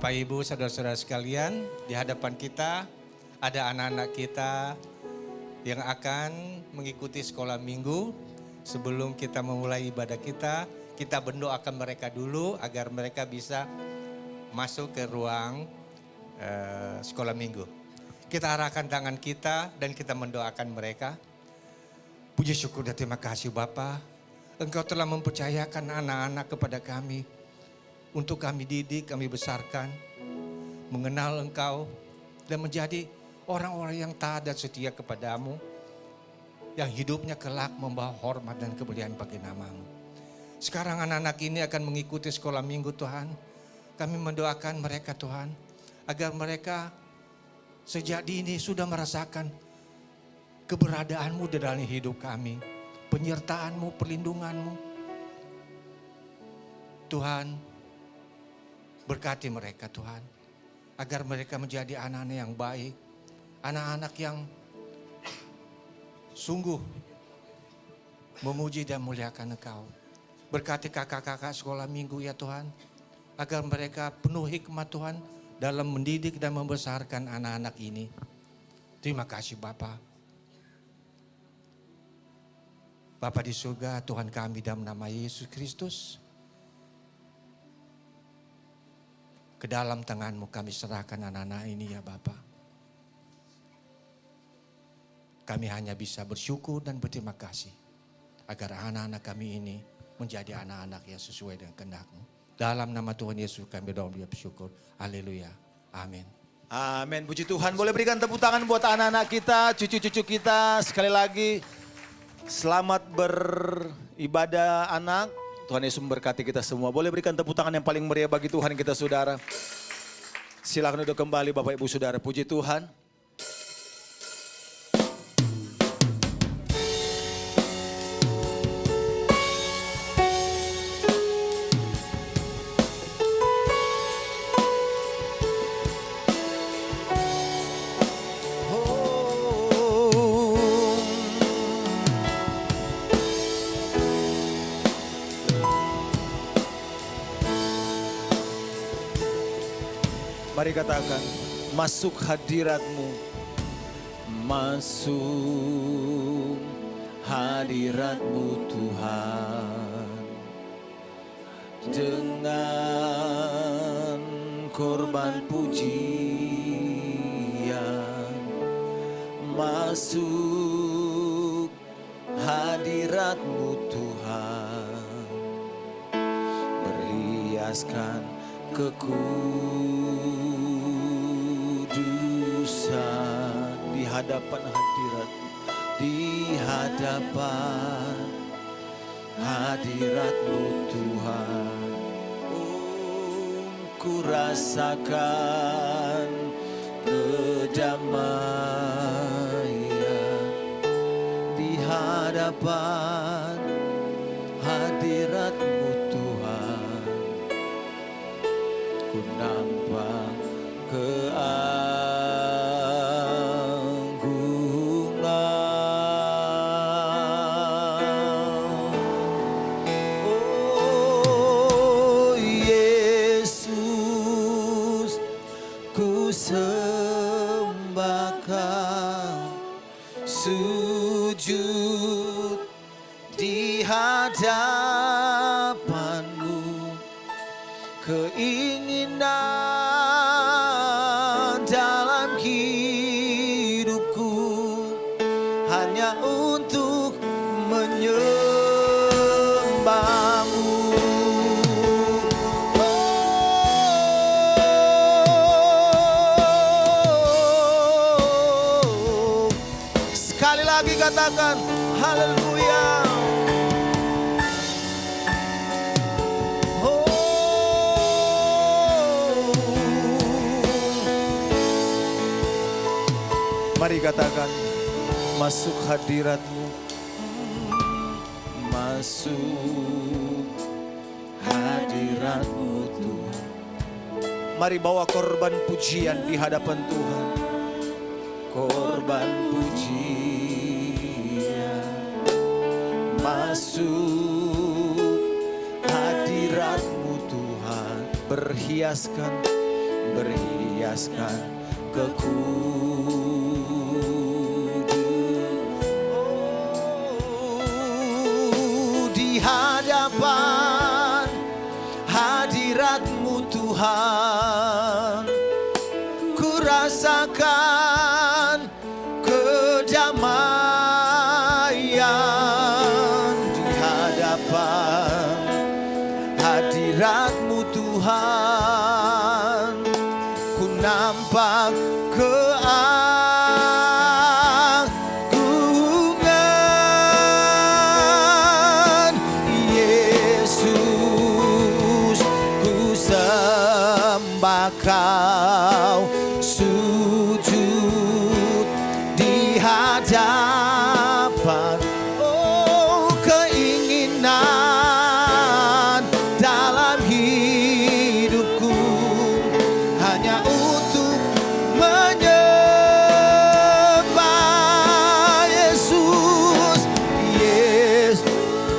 Bapak Ibu, saudara-saudara sekalian, di hadapan kita ada anak-anak kita yang akan mengikuti sekolah minggu. Sebelum kita memulai ibadah kita mendoakan mereka dulu agar mereka bisa masuk ke ruang sekolah minggu. Kita arahkan tangan kita dan kita mendoakan mereka. Puji syukur dan terima kasih Bapa, Engkau telah mempercayakan anak-anak kepada kami untuk kami didik, kami besarkan, mengenal Engkau dan menjadi orang-orang yang taat dan setia kepadamu, yang hidupnya kelak membawa hormat dan kemuliaan bagi nama-Mu. Sekarang anak-anak ini akan mengikuti sekolah minggu Tuhan. Kami mendoakan mereka Tuhan, agar mereka sejak dini sudah merasakan keberadaanmu di dalam hidup kami, penyertaan-Mu, perlindungan-Mu. Tuhan, berkati mereka Tuhan, agar mereka menjadi anak-anak yang baik, anak-anak yang sungguh memuji dan muliakan Engkau. Berkati kakak-kakak sekolah minggu ya Tuhan, agar mereka penuh hikmat Tuhan dalam mendidik dan membesarkan anak-anak ini. Terima kasih Bapa. Bapa di surga, Tuhan kami dalam nama Yesus Kristus, ke dalam tangan-Mu kami serahkan anak-anak ini ya Bapa. Kami hanya bisa bersyukur dan berterima kasih agar anak-anak kami ini menjadi anak-anak yang sesuai dengan kehendak-Mu. Dalam nama Tuhan Yesus kami berdoa dan bersyukur. Haleluya. Amin. Amin. Puji Tuhan. Boleh berikan tepuk tangan buat anak-anak kita, cucu-cucu kita. Sekali lagi, selamat beribadah anak. Tuhan Yesus memberkati kita semua. Boleh berikan tepuk tangan yang paling meriah bagi Tuhan kita saudara. Silakan duduk kembali Bapak Ibu Saudara. Puji Tuhan. Mari katakan, masuk hadirat-Mu, masuk hadirat-Mu Tuhan, dengan korban pujian, masuk hadirat-Mu Tuhan, berhiaskan kekudusan di hadapan hadirat, di hadapan hadirat-Mu Tuhan. Ku rasakan kedamaian di hadapan hadirat-Mu Tuhan. Ku nampak keanggunan. Oh Yesus, ku sembahkan, sujud di hadapan-Mu. Keinginan dalam hidupku hanya untuk menyembah-Mu. Oh, sekali lagi katakan haleluya. Mari katakan, masuk hadirat-Mu, masuk hadirat-Mu Tuhan. Mari bawa korban pujian di hadapan Tuhan. Korban pujian, masuk hadirat-Mu Tuhan. Berhiaskan berhiaskan kekudusan. Di hadapan hadirat-Mu Tuhan, ku rasakan kedamaian. Di hadapan hadirat-Mu Tuhan, ku nampak keagungan. Yesus, ku sembah Kau, sujud di hadapan. Oh, keinginan dalam hidupku hanya untuk menyembah Yesus. Yesus,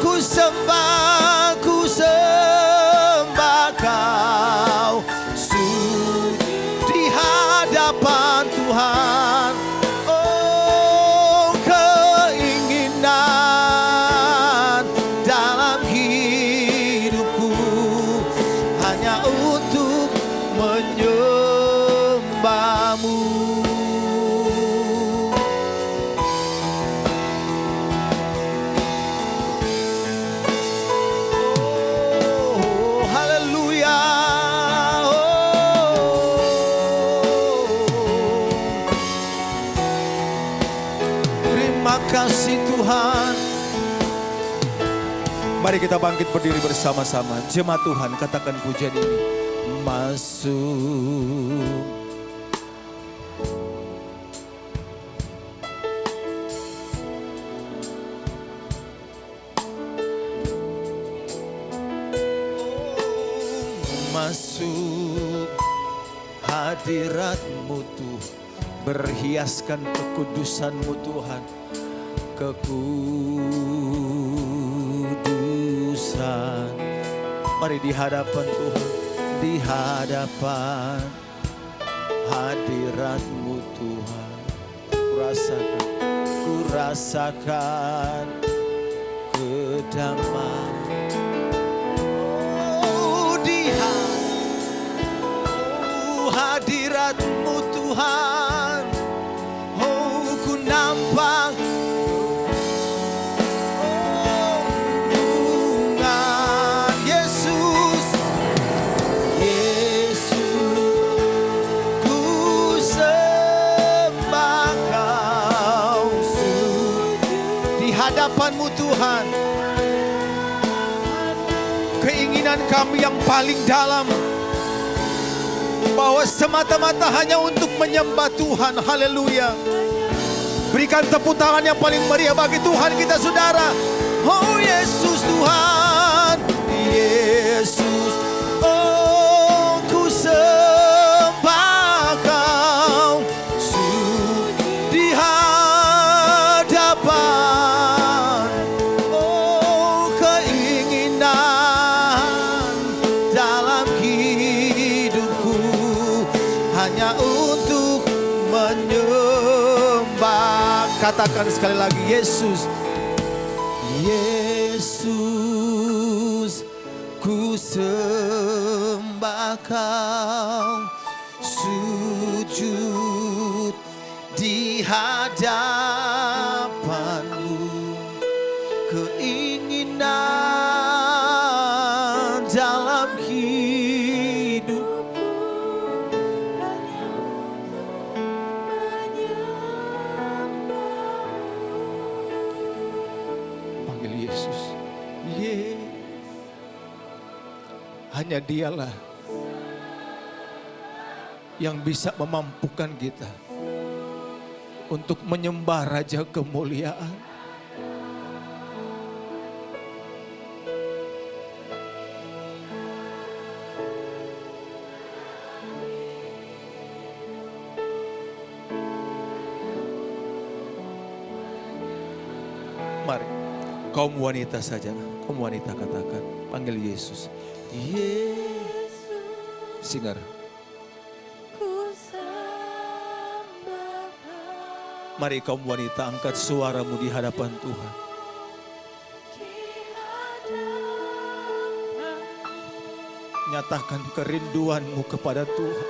ku sembah Kau, sujud di hadapan Tuhan. Oh, keinginan dalam hidupku hanya untuk menyembah-Mu. Oh, haleluya. Terima kasih Tuhan. Mari kita bangkit berdiri bersama-sama. Jemaat Tuhan, katakan pujian ini. Masuk. Masuk hadirat-Mu Tuhan, berhiaskan kekudusan-Mu Tuhan, kekudusan. Mari di hadapan Tuhan, di hadapan hadirat-Mu Tuhan, ku rasakan kedamaian. Oh, di hadirat-Mu Tuhan, oh, ku nampak keagungan. Yesus, ku sembah Kau, di hadapan-Mu Tuhan. Keinginan kami yang paling dalam, bahwa semata-mata hanya untuk menyembah Tuhan. Haleluya. Berikan tepuk tangan yang paling meriah bagi Tuhan kita, saudara. Oh Yesus Tuhan, Yesus, oh ku sembah Kau, di hadapan. Oh, keinginan dalam hidupku hanya untuk menyembah. Katakan sekali lagi, Yesus. Yesus, ku sembah Kau, sujud di hadapan-Mu. Keinginan dalam hidupku hanya untuk menyembah-Mu. Panggil Yesus. Hanya Dialah yang bisa memampukan kita untuk menyembah Raja kemuliaan. Mari, kaum wanita saja, kaum wanita katakan, panggil Yesus. Yesus. Singer. Mari kaum wanita angkat suaramu di hadapan Tuhan. Nyatakan kerinduanmu kepada Tuhan.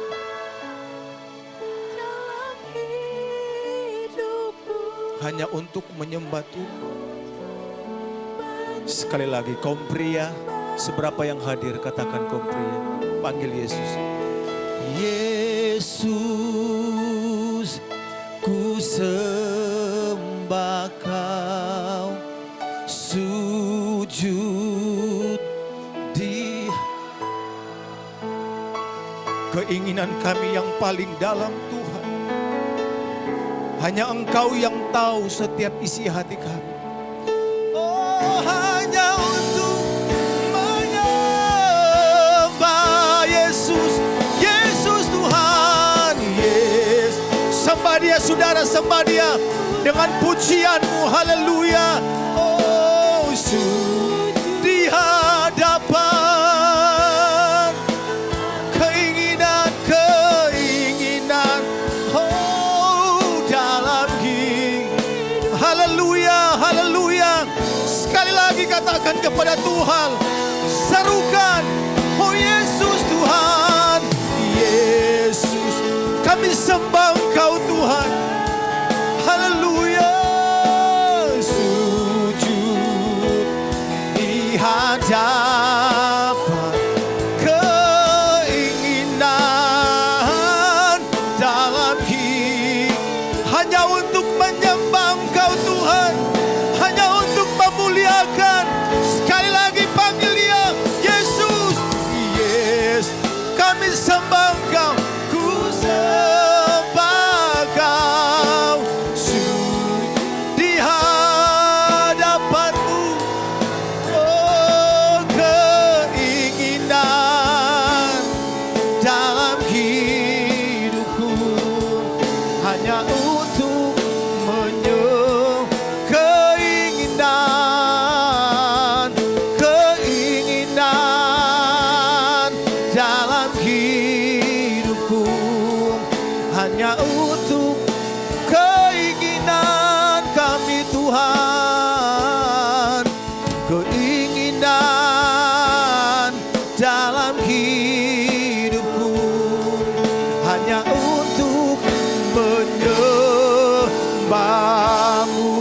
Hanya untuk menyembah Tuhan. Sekali lagi kaum pria, seberapa yang hadir katakan kaum pria. Panggil Yesus. Yesus, ku sembah Kau, sujud di keinginan kami yang paling dalam Tuhan. Hanya Engkau yang tahu setiap isi hati kami. Oh, hanya untuk menyembah Yesus, Yesus Tuhan, Yesus. Sembah Dia saudara, sembah Dia dengan pujianmu, haleluya. Oh, di hadapan keinginan, oh dalam hidup. Haleluya, haleluya. Sekali lagi katakan kepada Tuhan, serukan, oh Yesus Tuhan, Yesus, kami sembah Engkau Tuhan. Haleluya, sujud di hadapan keinginan dalam hidup. Hanya untuk menyembah Engkau Tuhan, hanya untuk memuliakan. Sekali lagi panggil Dia, Yesus, Yes, kami sembah Engkau, ku sembah Kau, sujud di hadapan-Mu. Oh, keinginan dalam hidupku hanya untuk keinginan dalam hidupku, hanya untuk keinginan kami Tuhan, keinginan dalam hidupku hanya untuk menyembah-Mu.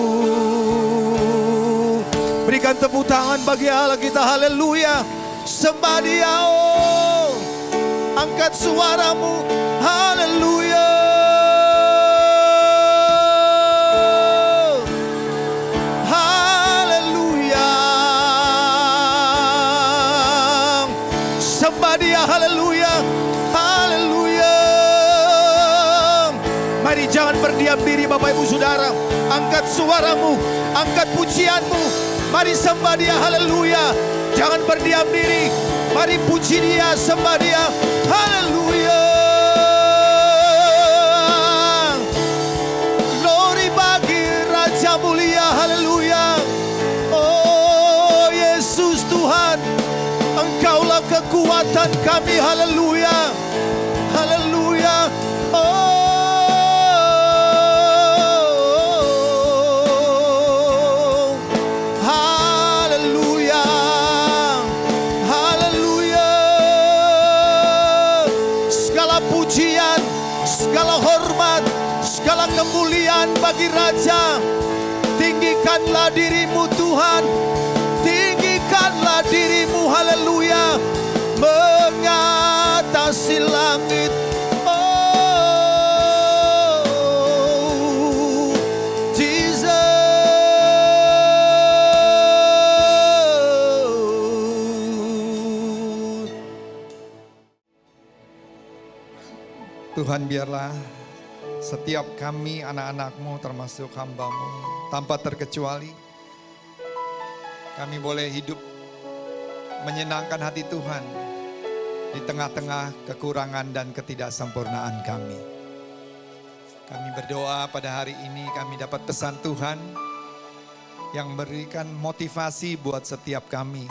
Berikan tepuk tangan bagi Allah kita, haleluya. Sembah Dia, oh, angkat suaramu, haleluya. Haleluya. Sembah Dia, haleluya. Haleluya. Mari jangan berdiam diri Bapak Ibu Saudara. Angkat suaramu, angkat pujianmu. Mari sembah Dia, haleluya. Jangan berdiam diri. Mari puji Dia, sembah Dia, haleluya. Glory bagi Raja mulia, haleluya. Oh Yesus Tuhan, Engkaulah kekuatan kami, haleluya. Haleluya. Oh, haleluya. Haleluya. Segala pujian, segala hormat, segala kemuliaan bagi Raja. Tinggikanlah dirimu Tuhan, tinggikanlah dirimu, haleluya, mengatasi langit. Oh Jesus. Tuhan, biarlah setiap kami anak-anak-Mu termasuk hamba-Mu tanpa terkecuali kami boleh hidup menyenangkan hati Tuhan di tengah-tengah kekurangan dan ketidaksempurnaan kami. Kami berdoa pada hari ini kami dapat pesan Tuhan yang memberikan motivasi buat setiap kami,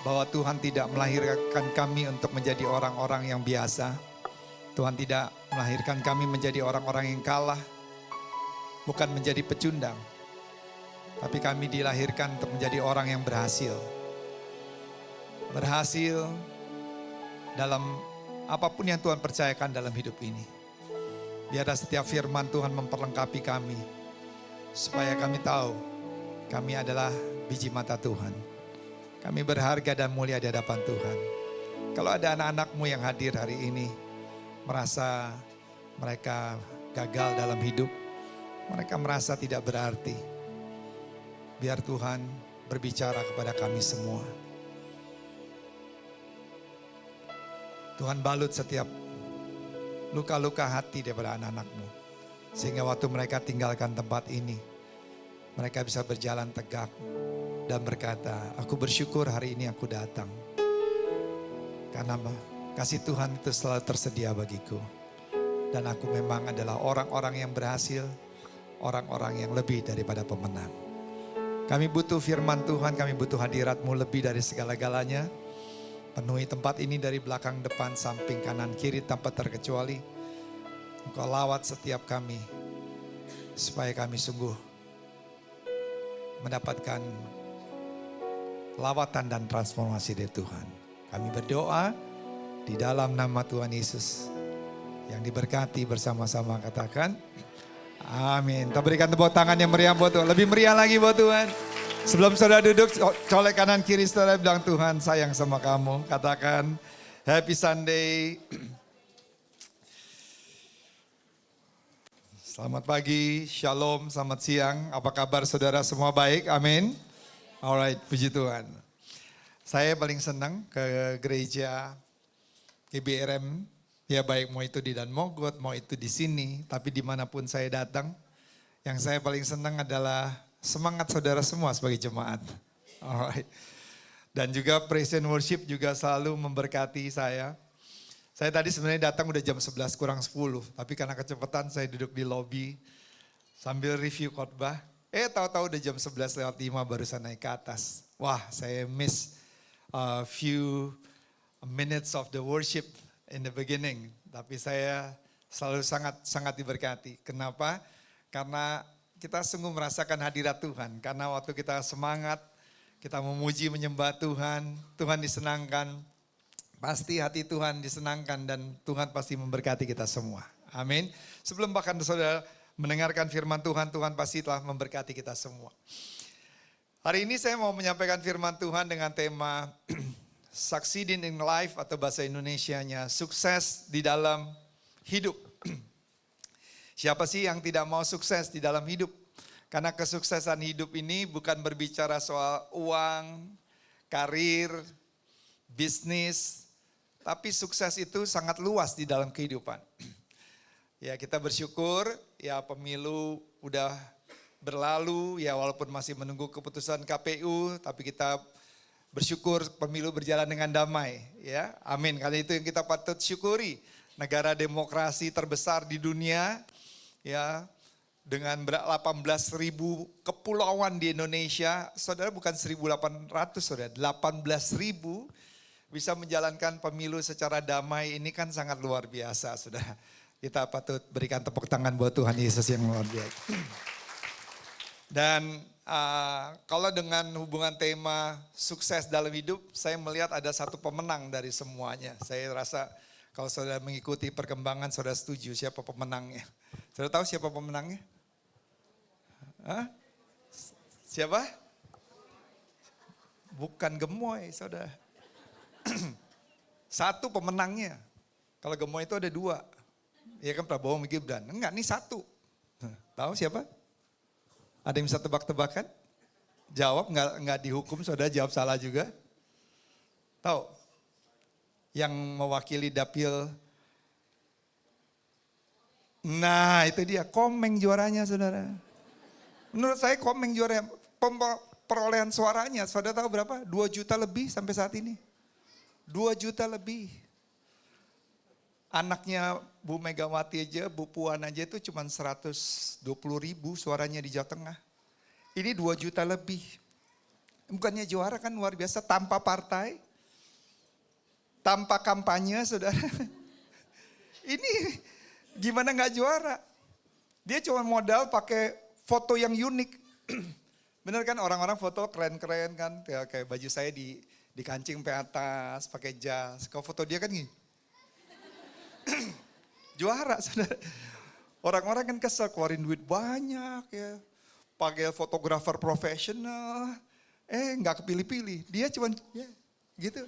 bahwa Tuhan tidak melahirkan kami untuk menjadi orang-orang yang biasa. Tuhan tidak melahirkan kami menjadi orang-orang yang kalah. bukan menjadi pecundang. Tapi kami dilahirkan untuk menjadi orang yang berhasil. Berhasil dalam apapun yang Tuhan percayakan dalam hidup ini. Biarlah setiap firman Tuhan memperlengkapi kami. Supaya kami tahu kami adalah biji mata Tuhan. Kami berharga dan mulia di hadapan Tuhan. Kalau ada anak-anakmu yang hadir hari ini, merasa mereka gagal dalam hidup, mereka merasa tidak berarti. Biar Tuhan berbicara kepada kami semua. Tuhan balut setiap luka-luka hati daripada anak-anakmu. Sehingga waktu mereka tinggalkan tempat ini, mereka bisa berjalan tegak dan berkata, aku bersyukur hari ini aku datang. Karena kasih Tuhan itu selalu tersedia bagiku. Dan aku memang adalah orang-orang yang berhasil, orang-orang yang lebih daripada pemenang. Kami butuh firman Tuhan, kami butuh hadirat-Mu lebih dari segala-galanya. Penuhi tempat ini dari belakang, depan, samping, kanan, kiri tanpa terkecuali. Engkau lawat setiap kami, supaya kami sungguh mendapatkan lawatan dan transformasi dari Tuhan. Kami berdoa di dalam nama Tuhan Yesus yang diberkati bersama-sama, katakan amin. Kita berikan tepuk tangan yang meriah buat Tuhan. Lebih meriah lagi buat Tuhan. Sebelum saudara duduk, colek kanan kiri saudara, bilang Tuhan sayang sama kamu. Katakan Happy Sunday. Selamat pagi, shalom, selamat siang. Apa kabar saudara, semua baik? Amin. Alright, puji Tuhan. Saya paling senang ke gereja GBRM. Ya baik mau itu di Dan Mogot, mau itu di sini. Tapi dimanapun saya datang, yang saya paling senang adalah semangat saudara semua sebagai jemaat. Alright. Dan juga praise and worship juga selalu memberkati saya. Saya tadi sebenarnya datang udah jam 11 kurang 10. Tapi karena kecepatan saya duduk di lobi sambil review khotbah. Tahu-tahu udah jam 11 lewat 5 barusan naik ke atas. Wah, saya miss a few minutes of the worship in the beginning. Tapi saya selalu sangat diberkati. Kenapa? Karena kita sungguh merasakan hadirat Tuhan. Karena waktu kita semangat, kita memuji menyembah Tuhan, Tuhan disenangkan. Pasti hati Tuhan disenangkan dan Tuhan pasti memberkati kita semua. Amin. Sebelum bahkan saudara mendengarkan firman Tuhan, Tuhan pasti telah memberkati kita semua. Hari ini saya mau menyampaikan firman Tuhan dengan tema Succeeding in Life atau bahasa Indonesianya sukses di dalam hidup. Siapa sih yang tidak mau sukses di dalam hidup? Karena kesuksesan hidup ini bukan berbicara soal uang, karir, bisnis, tapi sukses itu sangat luas di dalam kehidupan. Ya kita bersyukur ya pemilu udah berlalu ya walaupun masih menunggu keputusan KPU tapi kita bersyukur pemilu berjalan dengan damai ya. Amin. Karena itu yang kita patut syukuri. Negara demokrasi terbesar di dunia ya dengan 18.000 kepulauan di Indonesia. Saudara bukan 1.800 saudara, 18.000 bisa menjalankan pemilu secara damai ini kan sangat luar biasa saudara. Kita patut berikan tepuk tangan buat Tuhan Yesus yang luar biasa. Dan kalau dengan hubungan tema sukses dalam hidup, saya melihat ada satu pemenang dari semuanya. Saya rasa kalau saudara mengikuti perkembangan, saudara setuju siapa pemenangnya. Saudara tahu siapa pemenangnya? Hah? Siapa? Bukan gemoy, saudara. Satu pemenangnya. Kalau gemoy itu ada dua. Ya kan Prabowo Gibran. Enggak, ini satu. Tahu siapa? Ada yang bisa tebak-tebakan? Jawab, enggak dihukum, saudara jawab salah juga. Tahu? Yang mewakili dapil. Nah itu dia, Komeng juaranya saudara. Menurut saya Komeng juara, perolehan suaranya, saudara tahu berapa? 2 juta lebih sampai saat ini. 2 juta lebih. Anaknya Bu Megawati aja, Bu Puan aja itu cuma 120.000 suaranya di Jawa Tengah. Ini 2 juta lebih. Bukannya juara kan luar biasa tanpa partai, tanpa kampanye saudara. Ini gimana gak juara? Dia cuma modal pakai foto yang unik. Bener kan orang-orang foto keren-keren kan. Kayak baju saya dikancing sampai atas, pakai jas. Kalau foto dia kan gini. Juara, saudara. Orang-orang kan kesel keluarin duit banyak ya. Pakai fotografer profesional. Nggak kepilih-pilih. Dia cuma ya gitu.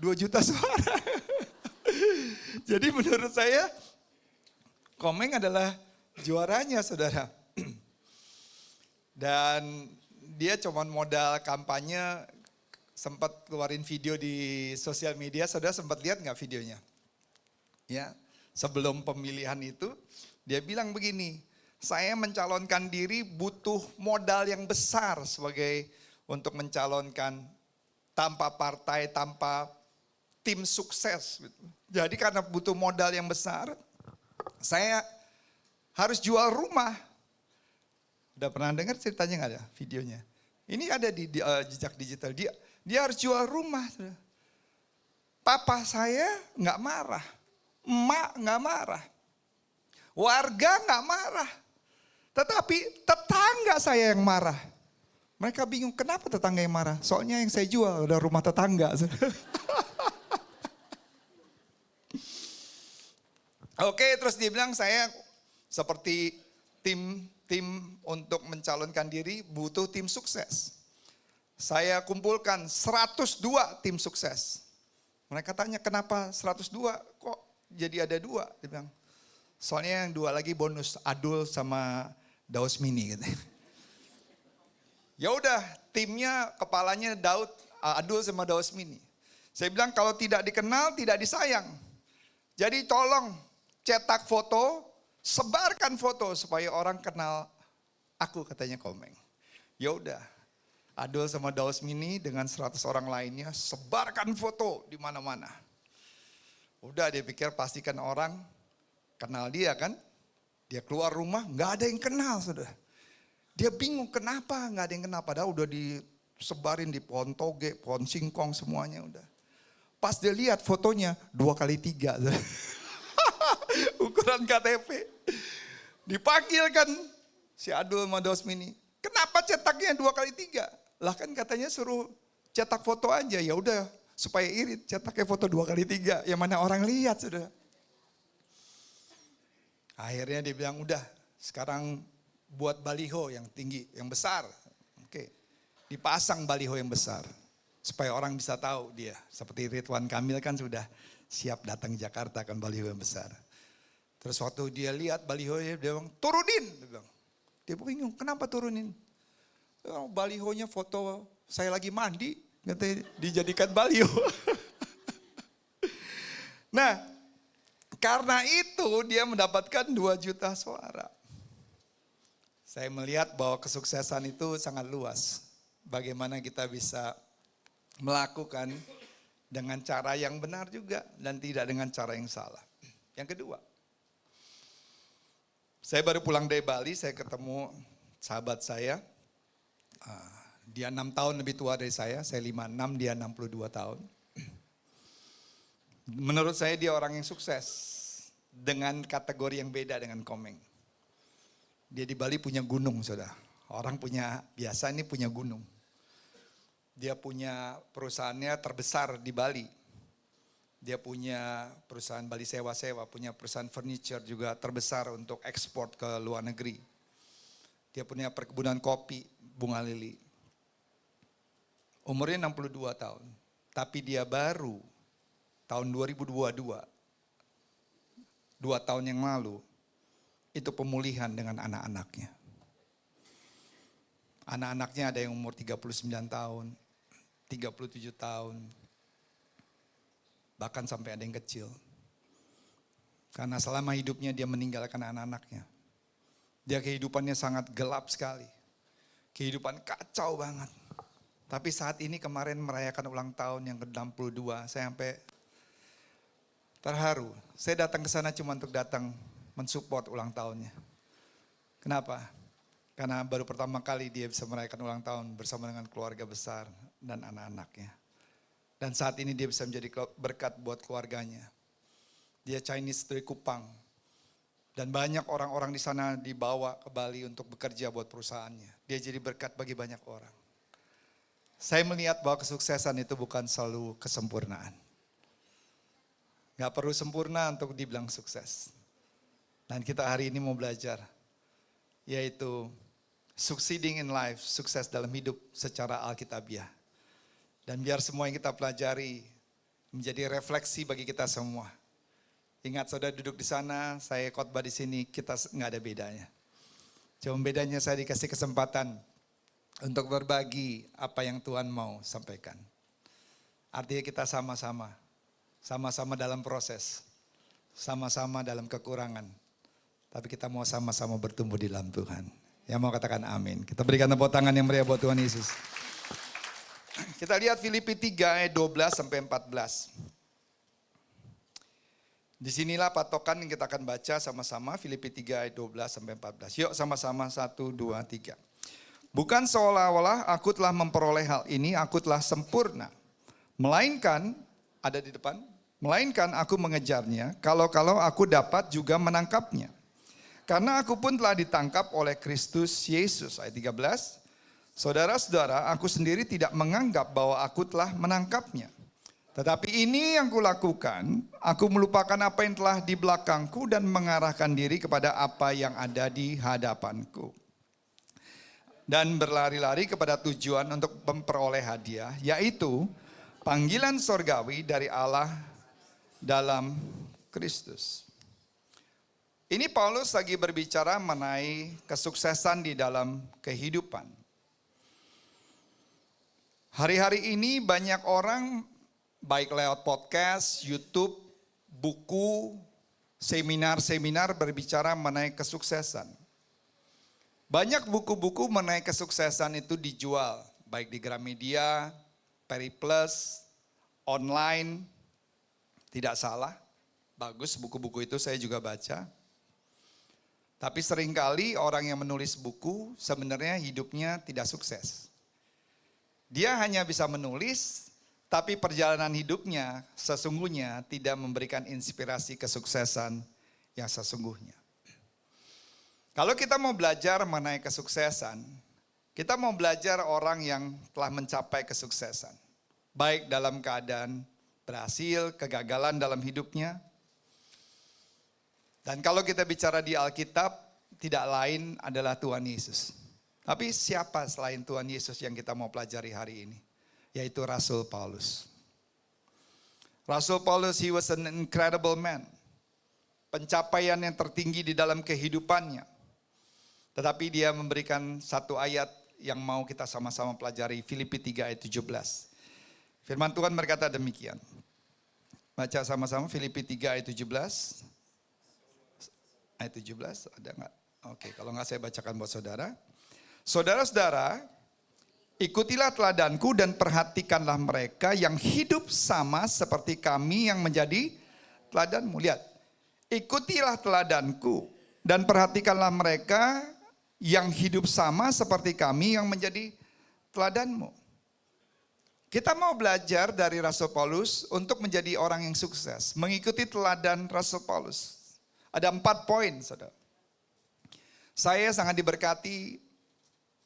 2 juta suara. Jadi menurut saya Komeng adalah juaranya, saudara. Dan dia cuma modal kampanye, sempat keluarin video di sosial media. Saudara sempat lihat nggak videonya? Ya, sebelum pemilihan itu dia bilang begini, saya mencalonkan diri butuh modal yang besar sebagai untuk mencalonkan tanpa partai, tanpa tim sukses. Jadi karena butuh modal yang besar, saya harus jual rumah. Udah pernah dengar ceritanya nggak ada videonya? Ini ada di jejak digital. Dia harus jual rumah. Papa saya nggak marah, emak nggak marah, warga nggak marah. Tetapi tetangga saya yang marah. Mereka bingung kenapa tetangga yang marah. Soalnya yang saya jual udah rumah tetangga. Oke, terus dia bilang saya seperti tim untuk mencalonkan diri butuh tim sukses. Saya kumpulkan 102 tim sukses. Mereka tanya kenapa 102 kok jadi ada 2? Dia bilang soalnya yang 2 lagi bonus Adul sama Daus Mini gitu. Ya udah timnya kepalanya Adul sama Daus Mini. Saya bilang kalau tidak dikenal tidak disayang. Jadi tolong cetak foto, sebarkan foto supaya orang kenal aku, katanya Komeng. Ya udah, Adul sama Daus Mini dengan 100 orang lainnya sebarkan foto di mana-mana. Udah dia pikir pastikan orang kenal dia kan. Dia keluar rumah nggak ada yang kenal, saudara. Dia bingung kenapa nggak ada yang kenal, padahal udah disebarin di pohon toge, pohon singkong semuanya udah. Pas dia lihat fotonya 2x3. Ukuran KTP. Dipanggil kan si Adul sama Daus Mini. Kenapa cetaknya 2x3? Lah kan katanya suruh cetak foto aja. Ya udah supaya irit cetaknya foto 2x3. Yang mana orang lihat sudah. Akhirnya dia bilang udah sekarang buat baliho yang tinggi, yang besar. Oke. Dipasang baliho yang besar. Supaya orang bisa tahu dia. Seperti Ridwan Kamil kan sudah siap datang Jakarta kan baliho yang besar. Terus waktu dia lihat balihonya dia bilang turunin. Dia bingung kenapa turunin. Balihonya foto saya lagi mandi. Katanya dijadikan baliho. Nah karena itu dia mendapatkan 2 juta suara. Saya melihat bahwa kesuksesan itu sangat luas. Bagaimana kita bisa melakukan dengan cara yang benar juga dan tidak dengan cara yang salah. Yang kedua, saya baru pulang dari Bali, saya ketemu sahabat saya. Dia 6 tahun lebih tua dari saya 56, dia 62 tahun. Menurut saya dia orang yang sukses dengan kategori yang beda dengan Komeng. Dia di Bali punya gunung, saudara. Orang punya, biasa ini punya gunung. Dia punya perusahaannya terbesar di Bali. Dia punya perusahaan Bali sewa-sewa, punya perusahaan furniture juga terbesar untuk ekspor ke luar negeri. Dia punya perkebunan kopi, bunga lili. Umurnya 62 tahun. Tapi dia baru tahun 2022, 2 tahun yang lalu, itu pemulihan dengan anak-anaknya. Anak-anaknya ada yang umur 39 tahun, 37 tahun, bahkan sampai ada yang kecil. Karena selama hidupnya dia meninggalkan anak-anaknya. Dia kehidupannya sangat gelap sekali. Kehidupan kacau banget. Tapi saat ini kemarin merayakan ulang tahun yang ke-62, saya sampai terharu. Saya datang ke sana cuma untuk datang mensupport ulang tahunnya. Kenapa? Karena baru pertama kali dia bisa merayakan ulang tahun bersama dengan keluarga besar dan anak-anaknya. Dan saat ini dia bisa menjadi berkat buat keluarganya. Dia Chinese dari Kupang. Dan banyak orang-orang di sana dibawa ke Bali untuk bekerja buat perusahaannya. Dia jadi berkat bagi banyak orang. Saya melihat bahwa kesuksesan itu bukan selalu kesempurnaan. Gak perlu sempurna untuk dibilang sukses. Dan kita hari ini mau belajar, yaitu succeeding in life, sukses dalam hidup secara alkitabiah. Dan biar semua yang kita pelajari menjadi refleksi bagi kita semua. Ingat saudara duduk di sana, saya khotbah di sini, kita nggak ada bedanya. Cuma bedanya saya dikasih kesempatan untuk berbagi apa yang Tuhan mau sampaikan. Artinya kita sama-sama dalam proses, sama-sama dalam kekurangan. Tapi kita mau sama-sama bertumbuh di dalam Tuhan. Yang mau katakan amin. Kita berikan tepuk tangan yang meriah buat Tuhan Yesus. Kita lihat Filipi 3 ayat 12 sampai 14. Disinilah patokan yang kita akan baca sama-sama, Filipi 3 ayat 12 sampai 14. Yuk sama-sama 1, 2, 3. Bukan seolah-olah aku telah memperoleh hal ini, aku telah sempurna. Melainkan, ada di depan, melainkan aku mengejarnya, kalau-kalau aku dapat juga menangkapnya. Karena aku pun telah ditangkap oleh Kristus Yesus. Ayat 13, saudara-saudara, aku sendiri tidak menganggap bahwa aku telah menangkapnya. Tetapi ini yang kulakukan, aku melupakan apa yang telah di belakangku dan mengarahkan diri kepada apa yang ada di hadapanku. Dan berlari-lari kepada tujuan untuk memperoleh hadiah, yaitu panggilan sorgawi dari Allah dalam Kristus. Ini Paulus lagi berbicara mengenai kesuksesan di dalam kehidupan. Hari-hari ini banyak orang, baik lewat podcast, YouTube, buku, seminar-seminar berbicara mengenai kesuksesan. Banyak buku-buku mengenai kesuksesan itu dijual, baik di Gramedia, Periplus, online, tidak salah, bagus buku-buku itu saya juga baca. Tapi seringkali orang yang menulis buku sebenarnya hidupnya tidak sukses. Dia hanya bisa menulis, tapi perjalanan hidupnya sesungguhnya tidak memberikan inspirasi kesuksesan yang sesungguhnya. Kalau kita mau belajar mengenai kesuksesan, kita mau belajar orang yang telah mencapai kesuksesan. Baik dalam keadaan berhasil, kegagalan dalam hidupnya. Dan kalau kita bicara di Alkitab, tidak lain adalah Tuhan Yesus. Tapi siapa selain Tuhan Yesus yang kita mau pelajari hari ini? Yaitu Rasul Paulus. Rasul Paulus, he was an incredible man. Pencapaian yang tertinggi di dalam kehidupannya. Tetapi dia memberikan satu ayat yang mau kita sama-sama pelajari. Filipi 3 ayat 17. Firman Tuhan berkata demikian. Baca sama-sama Filipi 3 ayat 17. Ayat 17 ada enggak? Oke, kalau enggak saya bacakan buat saudara. Saudara-saudara, ikutilah teladanku dan perhatikanlah mereka yang hidup sama seperti kami yang menjadi teladanmu. Lihat, ikutilah teladanku dan perhatikanlah mereka yang hidup sama seperti kami yang menjadi teladanmu. Kita mau belajar dari Rasul Paulus untuk menjadi orang yang sukses. Mengikuti teladan Rasul Paulus. Ada 4 poin, saudara. Saya sangat diberkati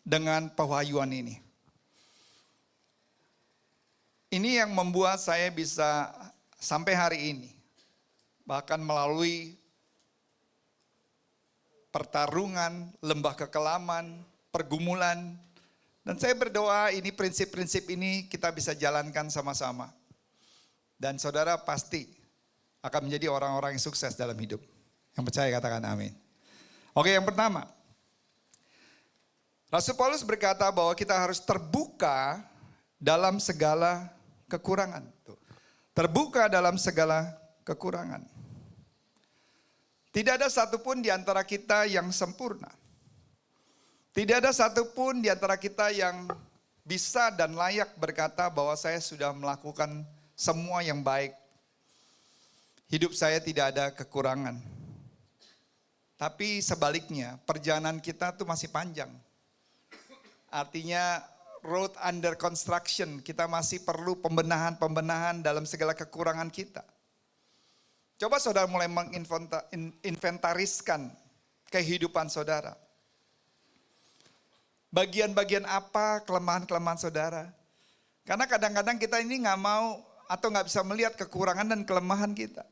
dengan pewahyuan ini. Ini yang membuat saya bisa sampai hari ini. Bahkan melalui pertarungan, lembah kekelaman, pergumulan. Dan saya berdoa ini prinsip-prinsip ini kita bisa jalankan sama-sama. Dan saudara pasti akan menjadi orang-orang yang sukses dalam hidup. Yang percaya katakan amin. Oke, yang pertama. Rasul Paulus berkata bahwa kita harus terbuka dalam segala kekurangan. Terbuka dalam segala kekurangan. Tidak ada satupun di antara kita yang sempurna. Tidak ada satupun di antara kita yang bisa dan layak berkata bahwa saya sudah melakukan semua yang baik. Hidup saya tidak ada kekurangan. Tapi sebaliknya, perjalanan kita tuh masih panjang. Artinya road under construction, kita masih perlu pembenahan-pembenahan dalam segala kekurangan kita. Coba saudara mulai menginventariskan kehidupan saudara. Bagian-bagian apa kelemahan-kelemahan saudara? Karena kadang-kadang kita ini nggak mau atau nggak bisa melihat kekurangan dan kelemahan kita.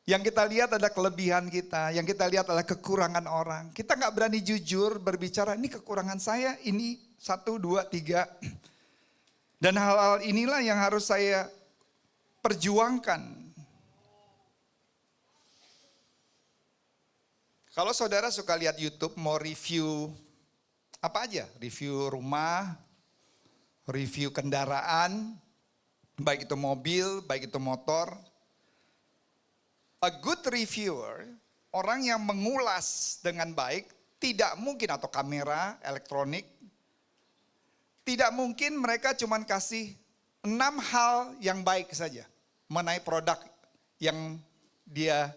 Yang kita lihat adalah kelebihan kita, yang kita lihat adalah kekurangan orang. Kita nggak berani jujur berbicara, ini kekurangan saya, ini 1, 2, 3. Dan hal-hal inilah yang harus saya perjuangkan. Kalau saudara suka lihat YouTube, mau review apa aja, review rumah, review kendaraan, baik itu mobil, baik itu motor. A good reviewer, orang yang mengulas dengan baik, tidak mungkin, atau kamera, elektronik, tidak mungkin mereka cuma kasih 6 hal yang baik saja mengenai produk yang dia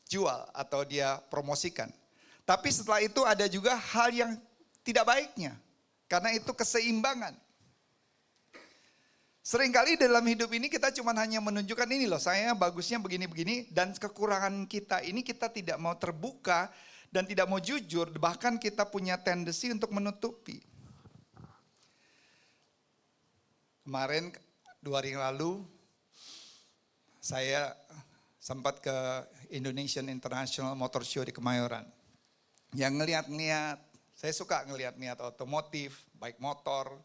jual atau dia promosikan. Tapi setelah itu ada juga hal yang tidak baiknya, karena itu keseimbangan. Seringkali dalam hidup ini kita cuma hanya menunjukkan ini loh, saya bagusnya begini-begini, dan kekurangan kita ini kita tidak mau terbuka dan tidak mau jujur, bahkan kita punya tendensi untuk menutupi. Kemarin 2 hari yang lalu saya sempat ke Indonesian International Motor Show di Kemayoran. Yang ngeliat-ngeliat, saya suka ngeliat-ngeliat otomotif, baik motor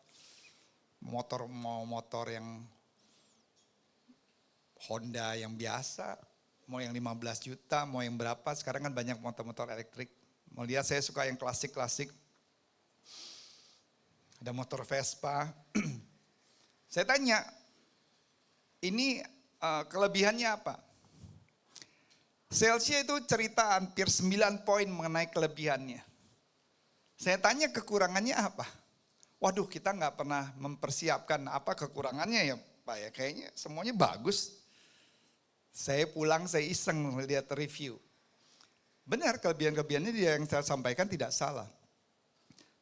mau motor yang Honda yang biasa, mau yang 15 juta, mau yang berapa, sekarang kan banyak motor-motor elektrik. Mau lihat, saya suka yang klasik-klasik. Ada motor Vespa. Saya tanya, ini kelebihannya apa? Salesnya itu cerita hampir 9 poin mengenai kelebihannya. Saya tanya kekurangannya apa? Waduh, kita nggak pernah mempersiapkan apa kekurangannya ya Pak ya. Kayaknya semuanya bagus. Saya pulang, saya iseng lihat review. Benar, kelebihan-kelebihannya dia yang saya sampaikan tidak salah.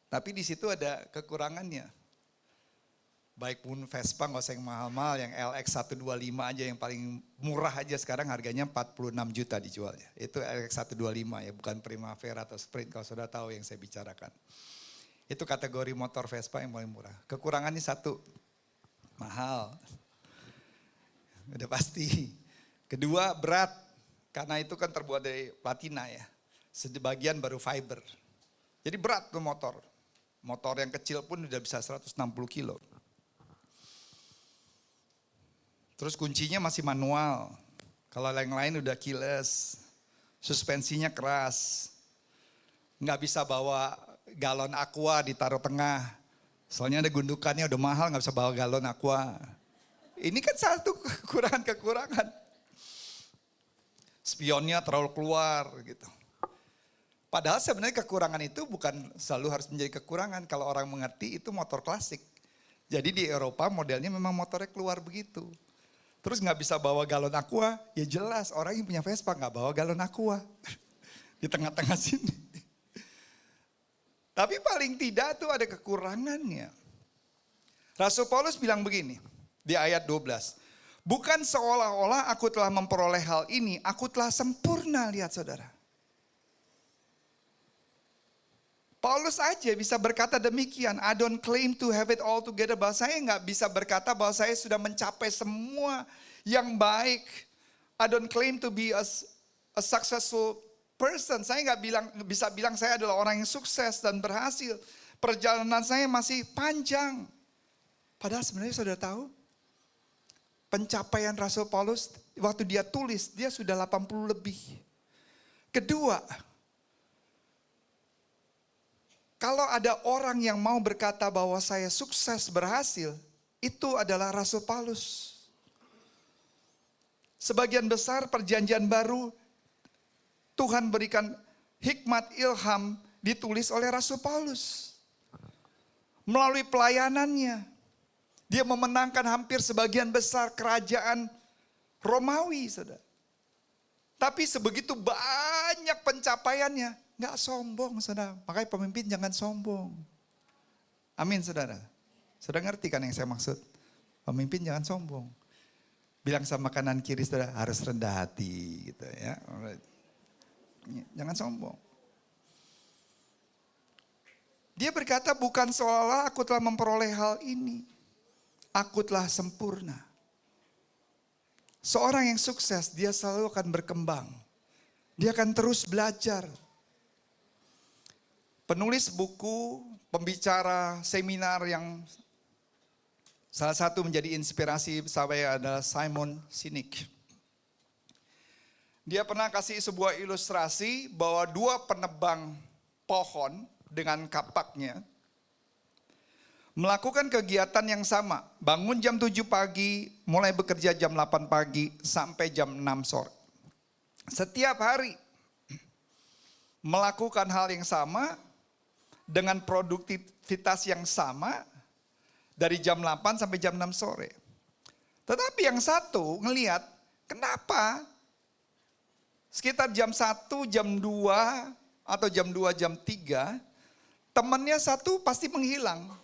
Tapi di situ ada kekurangannya. Baik pun Vespa nggak usah yang mahal-mahal, yang LX 125 aja yang paling murah aja sekarang harganya 46 juta dijualnya. Itu LX 125 ya, bukan Primavera atau Sprint kalau sudah tahu yang saya bicarakan. Itu kategori motor Vespa yang paling murah. Kekurangannya 1, mahal. Udah pasti. Kedua, berat. Karena itu kan terbuat dari platina ya. Sebagian baru fiber. Jadi berat tuh motor. Motor yang kecil pun udah bisa 160 kilo. Terus kuncinya masih manual. Kalau yang lain udah keyless. Suspensinya keras. Nggak bisa bawa galon aqua ditaruh tengah. Soalnya ada gundukannya udah mahal, nggak bisa bawa galon aqua. Ini kan satu kekurangan-kekurangan. Spionnya terlalu keluar gitu. Padahal sebenarnya kekurangan itu bukan selalu harus menjadi kekurangan. Kalau orang mengerti itu motor klasik. Jadi di Eropa modelnya memang motornya keluar begitu. Terus nggak bisa bawa galon aqua, ya jelas orang yang punya Vespa nggak bawa galon aqua. Di tengah-tengah sini. Tapi paling tidak tuh ada kekurangannya. Rasul Paulus bilang begini di ayat 12. Bukan seolah-olah aku telah memperoleh hal ini, aku telah sempurna, lihat saudara. Paulus aja bisa berkata demikian, I don't claim to have it all together. Bahwa saya nggak bisa berkata bahwa saya sudah mencapai semua yang baik. I don't claim to be a successful person. Saya nggak bisa bilang saya adalah orang yang sukses dan berhasil. Perjalanan saya masih panjang. Padahal sebenarnya saudara tahu, pencapaian Rasul Paulus waktu dia tulis, dia sudah 80 lebih. Kedua, kalau ada orang yang mau berkata bahwa saya sukses berhasil, itu adalah Rasul Paulus. Sebagian besar perjanjian baru, Tuhan berikan hikmat ilham ditulis oleh Rasul Paulus. Melalui pelayanannya, dia memenangkan hampir sebagian besar kerajaan Romawi, saudara. Tapi sebegitu banyak pencapaiannya, nggak sombong, saudara. Makanya pemimpin jangan sombong. Amin, saudara. Saudara ngerti kan yang saya maksud? Pemimpin jangan sombong. Bilang sama kanan kiri saudara, harus rendah hati gitu ya. Jangan sombong. Dia berkata, bukan seolah aku telah memperoleh hal ini. Aku telah sempurna. Seorang yang sukses, dia selalu akan berkembang. Dia akan terus belajar. Penulis buku, pembicara seminar yang salah satu menjadi inspirasi saya adalah Simon Sinek. Dia pernah kasih sebuah ilustrasi bahwa dua penebang pohon dengan kapaknya melakukan kegiatan yang sama. Bangun jam 7 pagi, mulai bekerja jam 8 pagi sampai jam 6 sore. Setiap hari melakukan hal yang sama dengan produktivitas yang sama dari jam 8 sampai jam 6 sore. Tetapi yang satu ngelihat kenapa sekitar jam 1, jam 2 atau jam 2, jam 3 temannya satu pasti menghilang.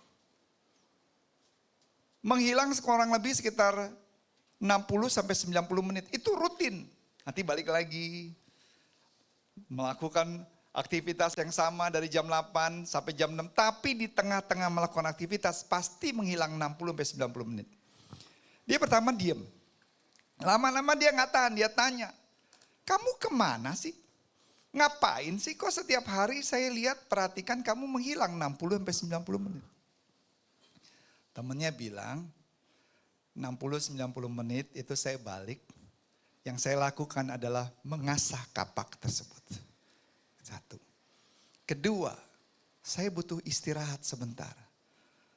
Menghilang kurang lebih sekitar 60 sampai 90 menit. Itu rutin. Nanti balik lagi. Melakukan aktivitas yang sama dari jam 8 sampai jam 6. Tapi di tengah-tengah melakukan aktivitas pasti menghilang 60 sampai 90 menit. Dia pertama diam. Lama-lama dia nggak tahan, dia tanya. Kamu kemana sih? Ngapain sih kok setiap hari saya lihat perhatikan kamu menghilang 60 sampai 90 menit. Temennya bilang 60-90 menit itu saya balik. Yang saya lakukan adalah mengasah kapak tersebut. Satu. Kedua, saya butuh istirahat sebentar.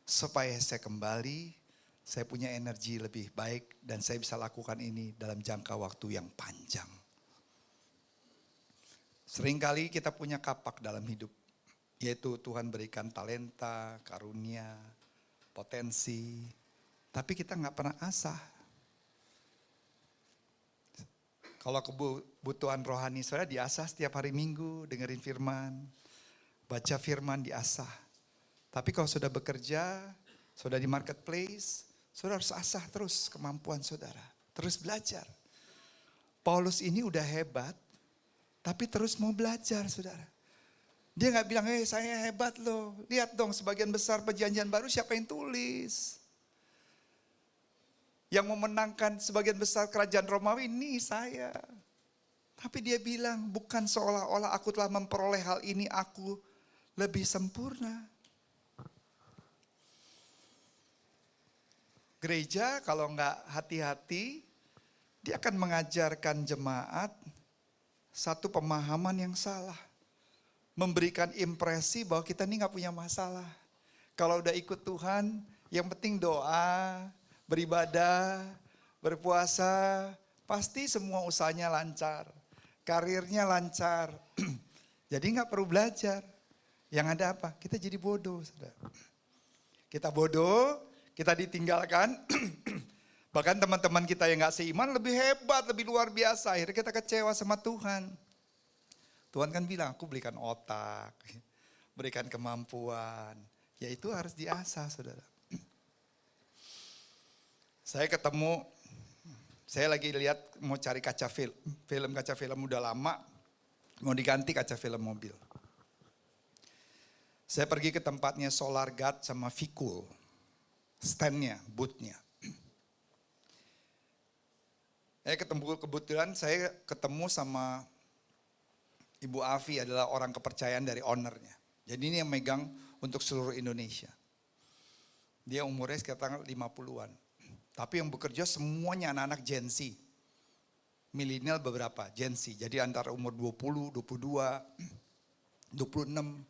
Supaya saya kembali, saya punya energi lebih baik dan saya bisa lakukan ini dalam jangka waktu yang panjang. Seringkali kita punya kapak dalam hidup. Yaitu Tuhan berikan talenta, karunia, potensi. Tapi kita gak pernah asah. Kalau kebutuhan rohani saudara diasah setiap hari Minggu, dengerin firman, baca firman diasah. Tapi kalau sudah bekerja, sudah di marketplace, saudara harus asah terus kemampuan saudara. Terus belajar. Paulus ini udah hebat, tapi terus mau belajar saudara. Dia gak bilang, saya hebat loh. Lihat dong sebagian besar perjanjian baru siapa yang tulis. Yang memenangkan sebagian besar kerajaan Romawi ini saya. Tapi dia bilang bukan seolah-olah aku telah memperoleh hal ini aku lebih sempurna. Gereja kalau nggak hati-hati dia akan mengajarkan jemaat satu pemahaman yang salah. Memberikan impresi bahwa kita ini nggak punya masalah. Kalau udah ikut Tuhan yang penting doa, beribadah, berpuasa, pasti semua usahanya lancar. Karirnya lancar. Jadi gak perlu belajar. Yang ada apa? Kita jadi bodoh. Saudara. Kita bodoh, kita ditinggalkan. Bahkan teman-teman kita yang gak seiman lebih hebat, lebih luar biasa. Akhirnya kita kecewa sama Tuhan. Tuhan kan bilang, aku berikan otak, berikan kemampuan. Ya itu harus diasah saudara. Saya lagi lihat mau cari kaca film kaca film udah lama, mau diganti kaca film mobil. Saya pergi ke tempatnya Solar Guard sama Vikul, standnya, boothnya. Kebetulan saya ketemu sama Ibu Afi adalah orang kepercayaan dari ownernya. Jadi ini yang megang untuk seluruh Indonesia. Dia umurnya sekitar 50-an. Tapi yang bekerja semuanya anak-anak Gen Z. Milenial beberapa, Gen Z. Jadi antara umur 20, 22, 26.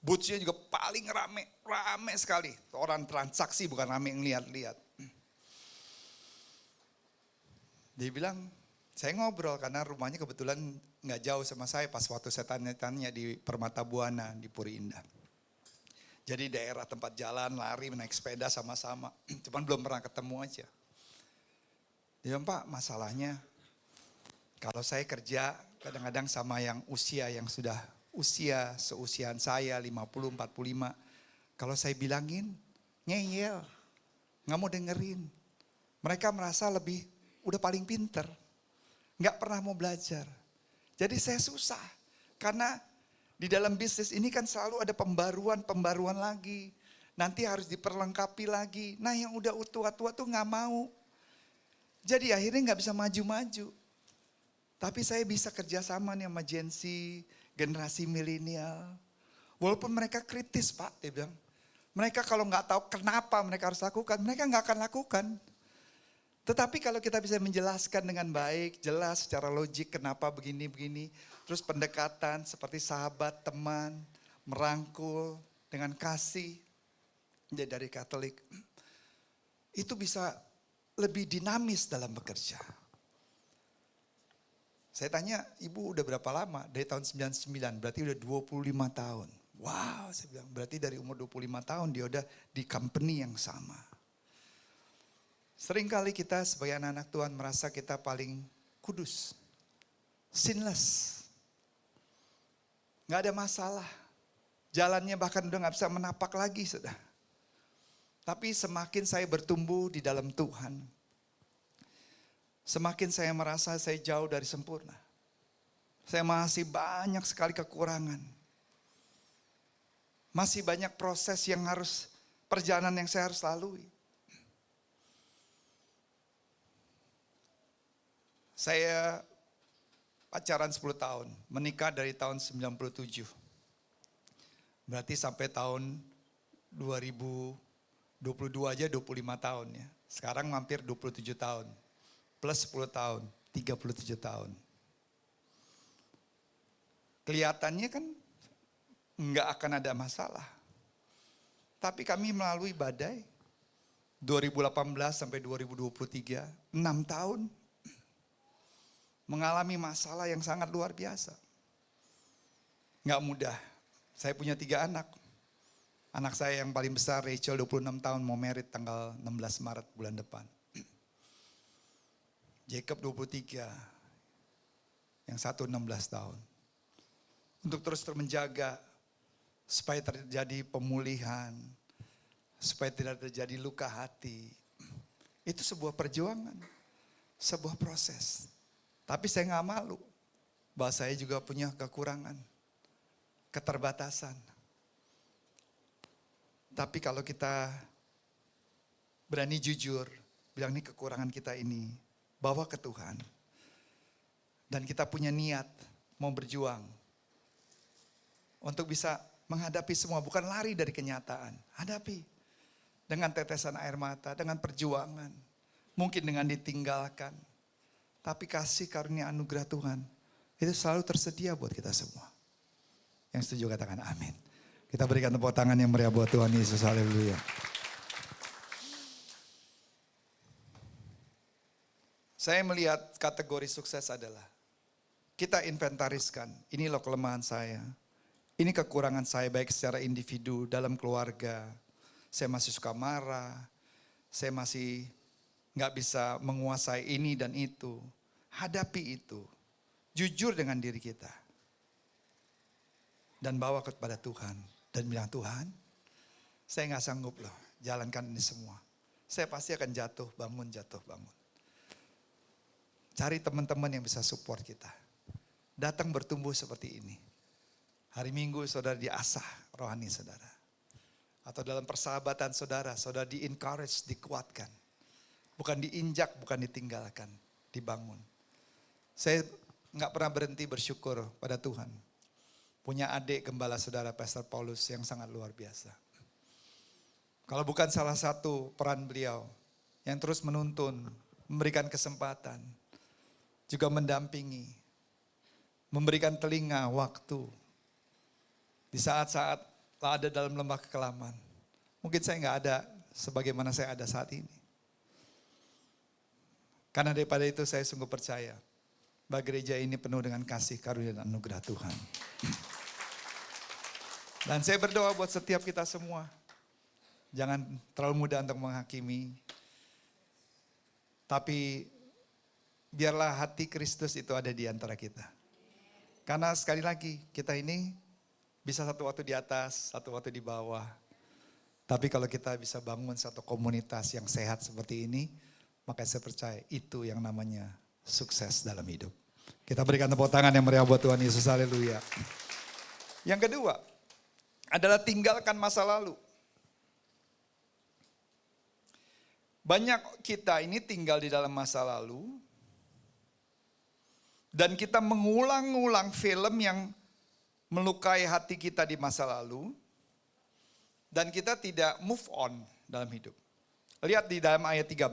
Boothnya juga paling rame sekali. Orang transaksi bukan rame yang lihat-lihat. Dia bilang, saya ngobrol karena rumahnya kebetulan gak jauh sama saya pas waktu saya tanya-tanya di Permata Buana di Puri Indah. Jadi daerah tempat jalan, lari, naik sepeda sama-sama. Cuman belum pernah ketemu aja. Dia bilang, Pak masalahnya kalau saya kerja kadang-kadang sama yang sudah usia seusiaan saya 50, 45. Kalau saya bilangin ngeyel, gak mau dengerin. Mereka merasa lebih udah paling pinter. Nggak pernah mau belajar. Jadi saya susah. Karena di dalam bisnis ini kan selalu ada pembaruan lagi. Nanti harus diperlengkapi lagi. Nah yang udah tua-tua tuh nggak mau. Jadi akhirnya nggak bisa maju-maju. Tapi saya bisa kerjasama nih sama Gen Z, generasi milenial. Walaupun mereka kritis Pak, dia bilang. Mereka kalau nggak tahu kenapa mereka harus lakukan, mereka nggak akan lakukan. Tetapi kalau kita bisa menjelaskan dengan baik, jelas secara logik kenapa begini-begini. Terus pendekatan seperti sahabat, teman, merangkul dengan kasih. Jadi dari Katolik. Itu bisa lebih dinamis dalam bekerja. Saya tanya, ibu udah berapa lama? Dari tahun 99, berarti udah 25 tahun. Wow, saya bilang, berarti dari umur 25 tahun dia udah di company yang sama. Seringkali kita sebagai anak-anak Tuhan merasa kita paling kudus. Sinless. Gak ada masalah. Jalannya bahkan udah gak bisa menapak lagi sudah. Tapi semakin saya bertumbuh di dalam Tuhan, semakin saya merasa saya jauh dari sempurna. Saya masih banyak sekali kekurangan. Masih banyak proses yang harus, perjalanan yang saya harus lalui. Saya pacaran 10 tahun, menikah dari tahun 97. Berarti sampai tahun 2022 aja 25 tahun ya. Sekarang hampir 27 tahun. Plus 10 tahun, 37 tahun. Kelihatannya kan nggak akan ada masalah. Tapi kami melalui badai 2018 sampai 2023, 6 tahun. Mengalami masalah yang sangat luar biasa. Nggak mudah. Saya punya 3 anak. Anak saya yang paling besar, Rachel 26 tahun, mau merit tanggal 16 Maret bulan depan. Jacob 23, yang satu 16 tahun. Untuk terus menjaga supaya terjadi pemulihan, supaya tidak terjadi luka hati. Itu sebuah perjuangan, sebuah proses. Tapi saya nggak malu bahwa saya juga punya kekurangan, keterbatasan. Tapi kalau kita berani jujur, bilang ini kekurangan kita ini, bawa ke Tuhan. Dan kita punya niat mau berjuang untuk bisa menghadapi semua, bukan lari dari kenyataan. Hadapi dengan tetesan air mata, dengan perjuangan, mungkin dengan ditinggalkan. Tapi kasih karunia anugerah Tuhan, itu selalu tersedia buat kita semua. Yang setuju katakan amin. Kita berikan tepuk tangan yang meriah buat Tuhan Yesus, haleluya. Saya melihat kategori sukses adalah kita inventariskan, ini loh kelemahan saya, ini kekurangan saya baik secara individu, dalam keluarga. Saya masih suka marah, saya masih gak bisa menguasai ini dan itu. Hadapi itu, jujur dengan diri kita. Dan bawa kepada Tuhan. Dan bilang, Tuhan, saya gak sanggup loh jalankan ini semua. Saya pasti akan jatuh bangun. Cari teman-teman yang bisa support kita. Datang bertumbuh seperti ini. Hari Minggu saudara diasah rohani saudara. Atau dalam persahabatan saudara di-encourage, dikuatkan. Bukan diinjak, bukan ditinggalkan, dibangun. Saya gak pernah berhenti bersyukur pada Tuhan. Punya adik gembala saudara Pastor Paulus yang sangat luar biasa. Kalau bukan salah satu peran beliau yang terus menuntun, memberikan kesempatan, juga mendampingi, memberikan telinga, waktu. Di saat-saat ada dalam lembah kekelaman. Mungkin saya gak ada sebagaimana saya ada saat ini. Karena daripada itu saya sungguh percaya bahwa gereja ini penuh dengan kasih karunia dan anugerah Tuhan. Dan saya berdoa buat setiap kita semua. Jangan terlalu mudah untuk menghakimi. Tapi biarlah hati Kristus itu ada di antara kita. Karena sekali lagi kita ini bisa satu waktu di atas, satu waktu di bawah. Tapi kalau kita bisa bangun satu komunitas yang sehat seperti ini, Maka saya percaya itu yang namanya sukses dalam hidup. Kita berikan tepuk tangan yang meriah buat Tuhan Yesus, haleluya. Yang kedua adalah tinggalkan masa lalu. Banyak kita ini tinggal di dalam masa lalu. Dan kita mengulang-ulang film yang melukai hati kita di masa lalu. Dan kita tidak move on dalam hidup. Lihat di dalam ayat 13.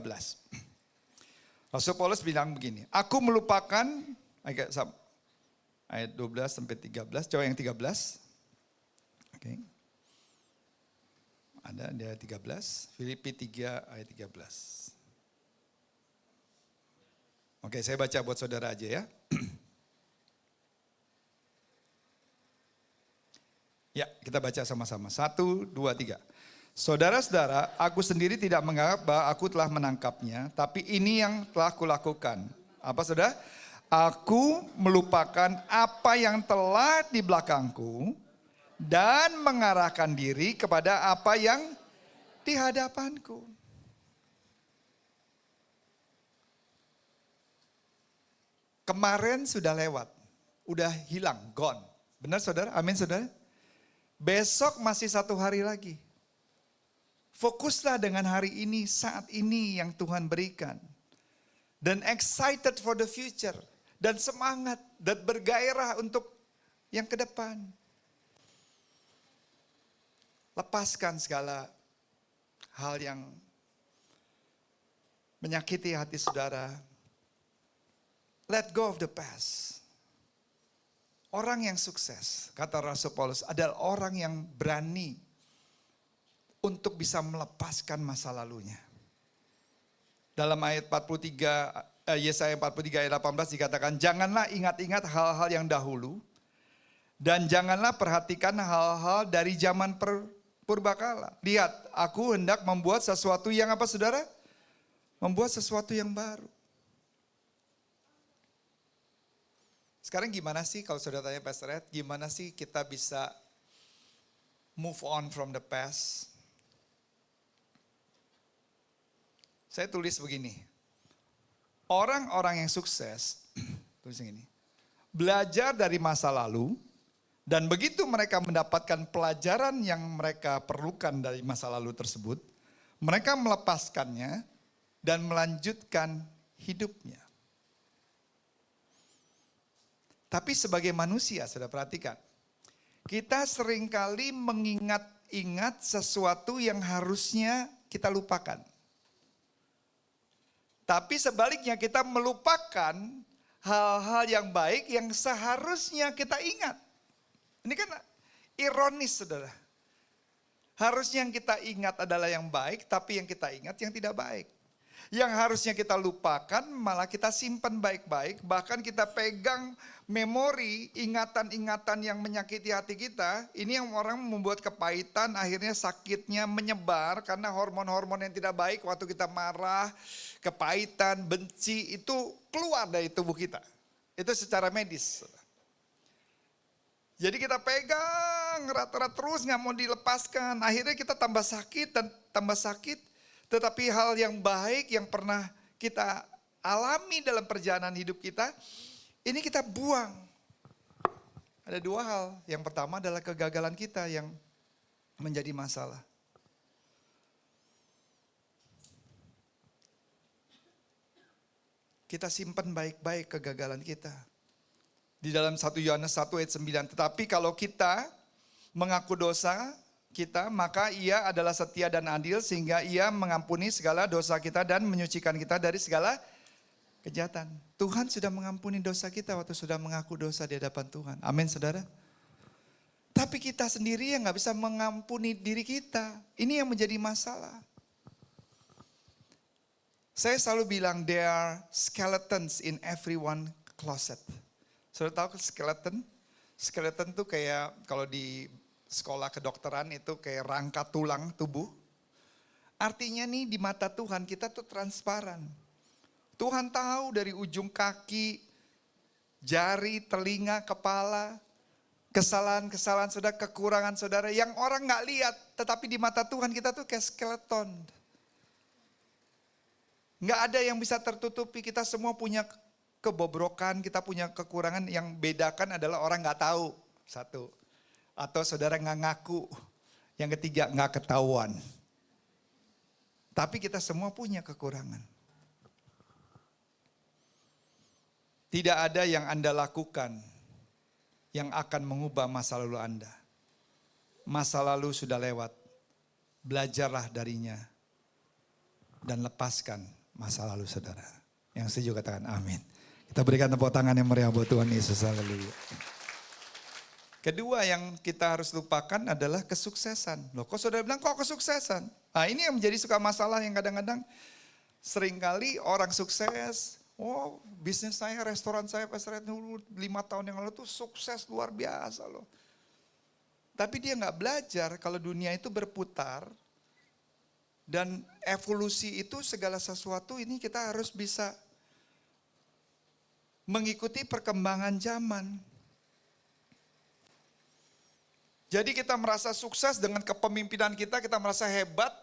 Rasul Paulus bilang begini, aku melupakan, ayat 12 sampai 13, coba yang 13. Oke. Ada di ayat 13, Filipi 3 ayat 13. Oke, saya baca buat saudara aja ya. Ya, kita baca sama-sama. 1, 2, 3. Saudara-saudara, aku sendiri tidak menganggap bahwa aku telah menangkapnya, tapi ini yang telah kulakukan. Apa saudara? Aku melupakan apa yang telah di belakangku dan mengarahkan diri kepada apa yang di hadapanku. Kemarin sudah lewat, udah hilang, gone. Benar saudara? Amin saudara? Besok masih 1 hari lagi. Fokuslah dengan hari ini, saat ini yang Tuhan berikan. Dan excited for the future. Dan semangat dan bergairah untuk yang ke depan. Lepaskan segala hal yang menyakiti hati saudara. Let go of the past. Orang yang sukses, kata Rasul Paulus, adalah orang yang berani untuk bisa melepaskan masa lalunya. Dalam ayat 43, Yesaya 43 ayat 18 dikatakan, janganlah ingat-ingat hal-hal yang dahulu, dan janganlah perhatikan hal-hal dari zaman purbakala. Lihat, aku hendak membuat sesuatu yang apa saudara? Membuat sesuatu yang baru. Sekarang gimana sih kalau saudara tanya Pastor Ed, gimana sih kita bisa move on from the past? Saya tulis begini, orang-orang yang sukses, tulis yang ini, belajar dari masa lalu, dan begitu mereka mendapatkan pelajaran yang mereka perlukan dari masa lalu tersebut, mereka melepaskannya dan melanjutkan hidupnya. Tapi sebagai manusia, sudah perhatikan, kita seringkali mengingat-ingat sesuatu yang harusnya kita lupakan. Tapi sebaliknya kita melupakan hal-hal yang baik yang seharusnya kita ingat. Ini kan ironis saudara. Harusnya yang kita ingat adalah yang baik, tapi yang kita ingat yang tidak baik. Yang harusnya kita lupakan malah kita simpan baik-baik. Bahkan kita pegang memori, ingatan-ingatan yang menyakiti hati kita. Ini yang orang membuat kepahitan, akhirnya sakitnya menyebar karena hormon-hormon yang tidak baik waktu kita marah, kepahitan, benci itu keluar dari tubuh kita. Itu secara medis. Jadi kita pegang erat-erat terus gak mau dilepaskan. Akhirnya kita tambah sakit dan tambah sakit. Tetapi hal yang baik yang pernah kita alami dalam perjalanan hidup kita, ini kita buang. Ada 2 hal. Yang pertama adalah kegagalan kita yang menjadi masalah. Kita simpan baik-baik kegagalan kita. Di dalam 1 Yohanes 1 ayat 9. Tetapi kalau kita mengaku dosa kita, maka ia adalah setia dan adil sehingga ia mengampuni segala dosa kita dan menyucikan kita dari segala kejahatan. Tuhan sudah mengampuni dosa kita waktu sudah mengaku dosa di hadapan Tuhan. Amin saudara. Tapi kita sendiri yang gak bisa mengampuni diri kita. Ini yang menjadi masalah. Saya selalu bilang there are skeletons in everyone closet. Saudara tahu skeleton? Skeleton tuh kayak kalau di sekolah kedokteran itu kayak rangka tulang tubuh. Artinya nih di mata Tuhan kita tuh transparan. Tuhan tahu dari ujung kaki, jari, telinga, kepala, kesalahan-kesalahan saudara, kekurangan saudara yang orang gak lihat. Tetapi di mata Tuhan kita tuh kayak skeleton. Nggak ada yang bisa tertutupi, kita semua punya kebobrokan, kita punya kekurangan. Yang bedakan adalah orang nggak tahu, satu. Atau saudara nggak ngaku. Yang ketiga, nggak ketahuan. Tapi kita semua punya kekurangan. Tidak ada yang Anda lakukan yang akan mengubah masa lalu Anda. Masa lalu sudah lewat. Belajarlah darinya. Dan lepaskan masa lalu saudara. Yang setuju katakan amin. Kita berikan tepuk tangan yang meriah buat Tuhan Yesus. Haleluya. Kedua yang kita harus lupakan adalah kesuksesan. Loh kok saudara bilang kok kesuksesan? Nah ini yang menjadi suka masalah yang kadang-kadang seringkali orang sukses. Oh bisnis saya, restoran saya pas dulu 5 tahun yang lalu tuh sukses luar biasa loh. Tapi dia nggak belajar kalau dunia itu berputar. Dan evolusi itu segala sesuatu ini kita harus bisa mengikuti perkembangan zaman. Jadi kita merasa sukses dengan kepemimpinan kita merasa hebat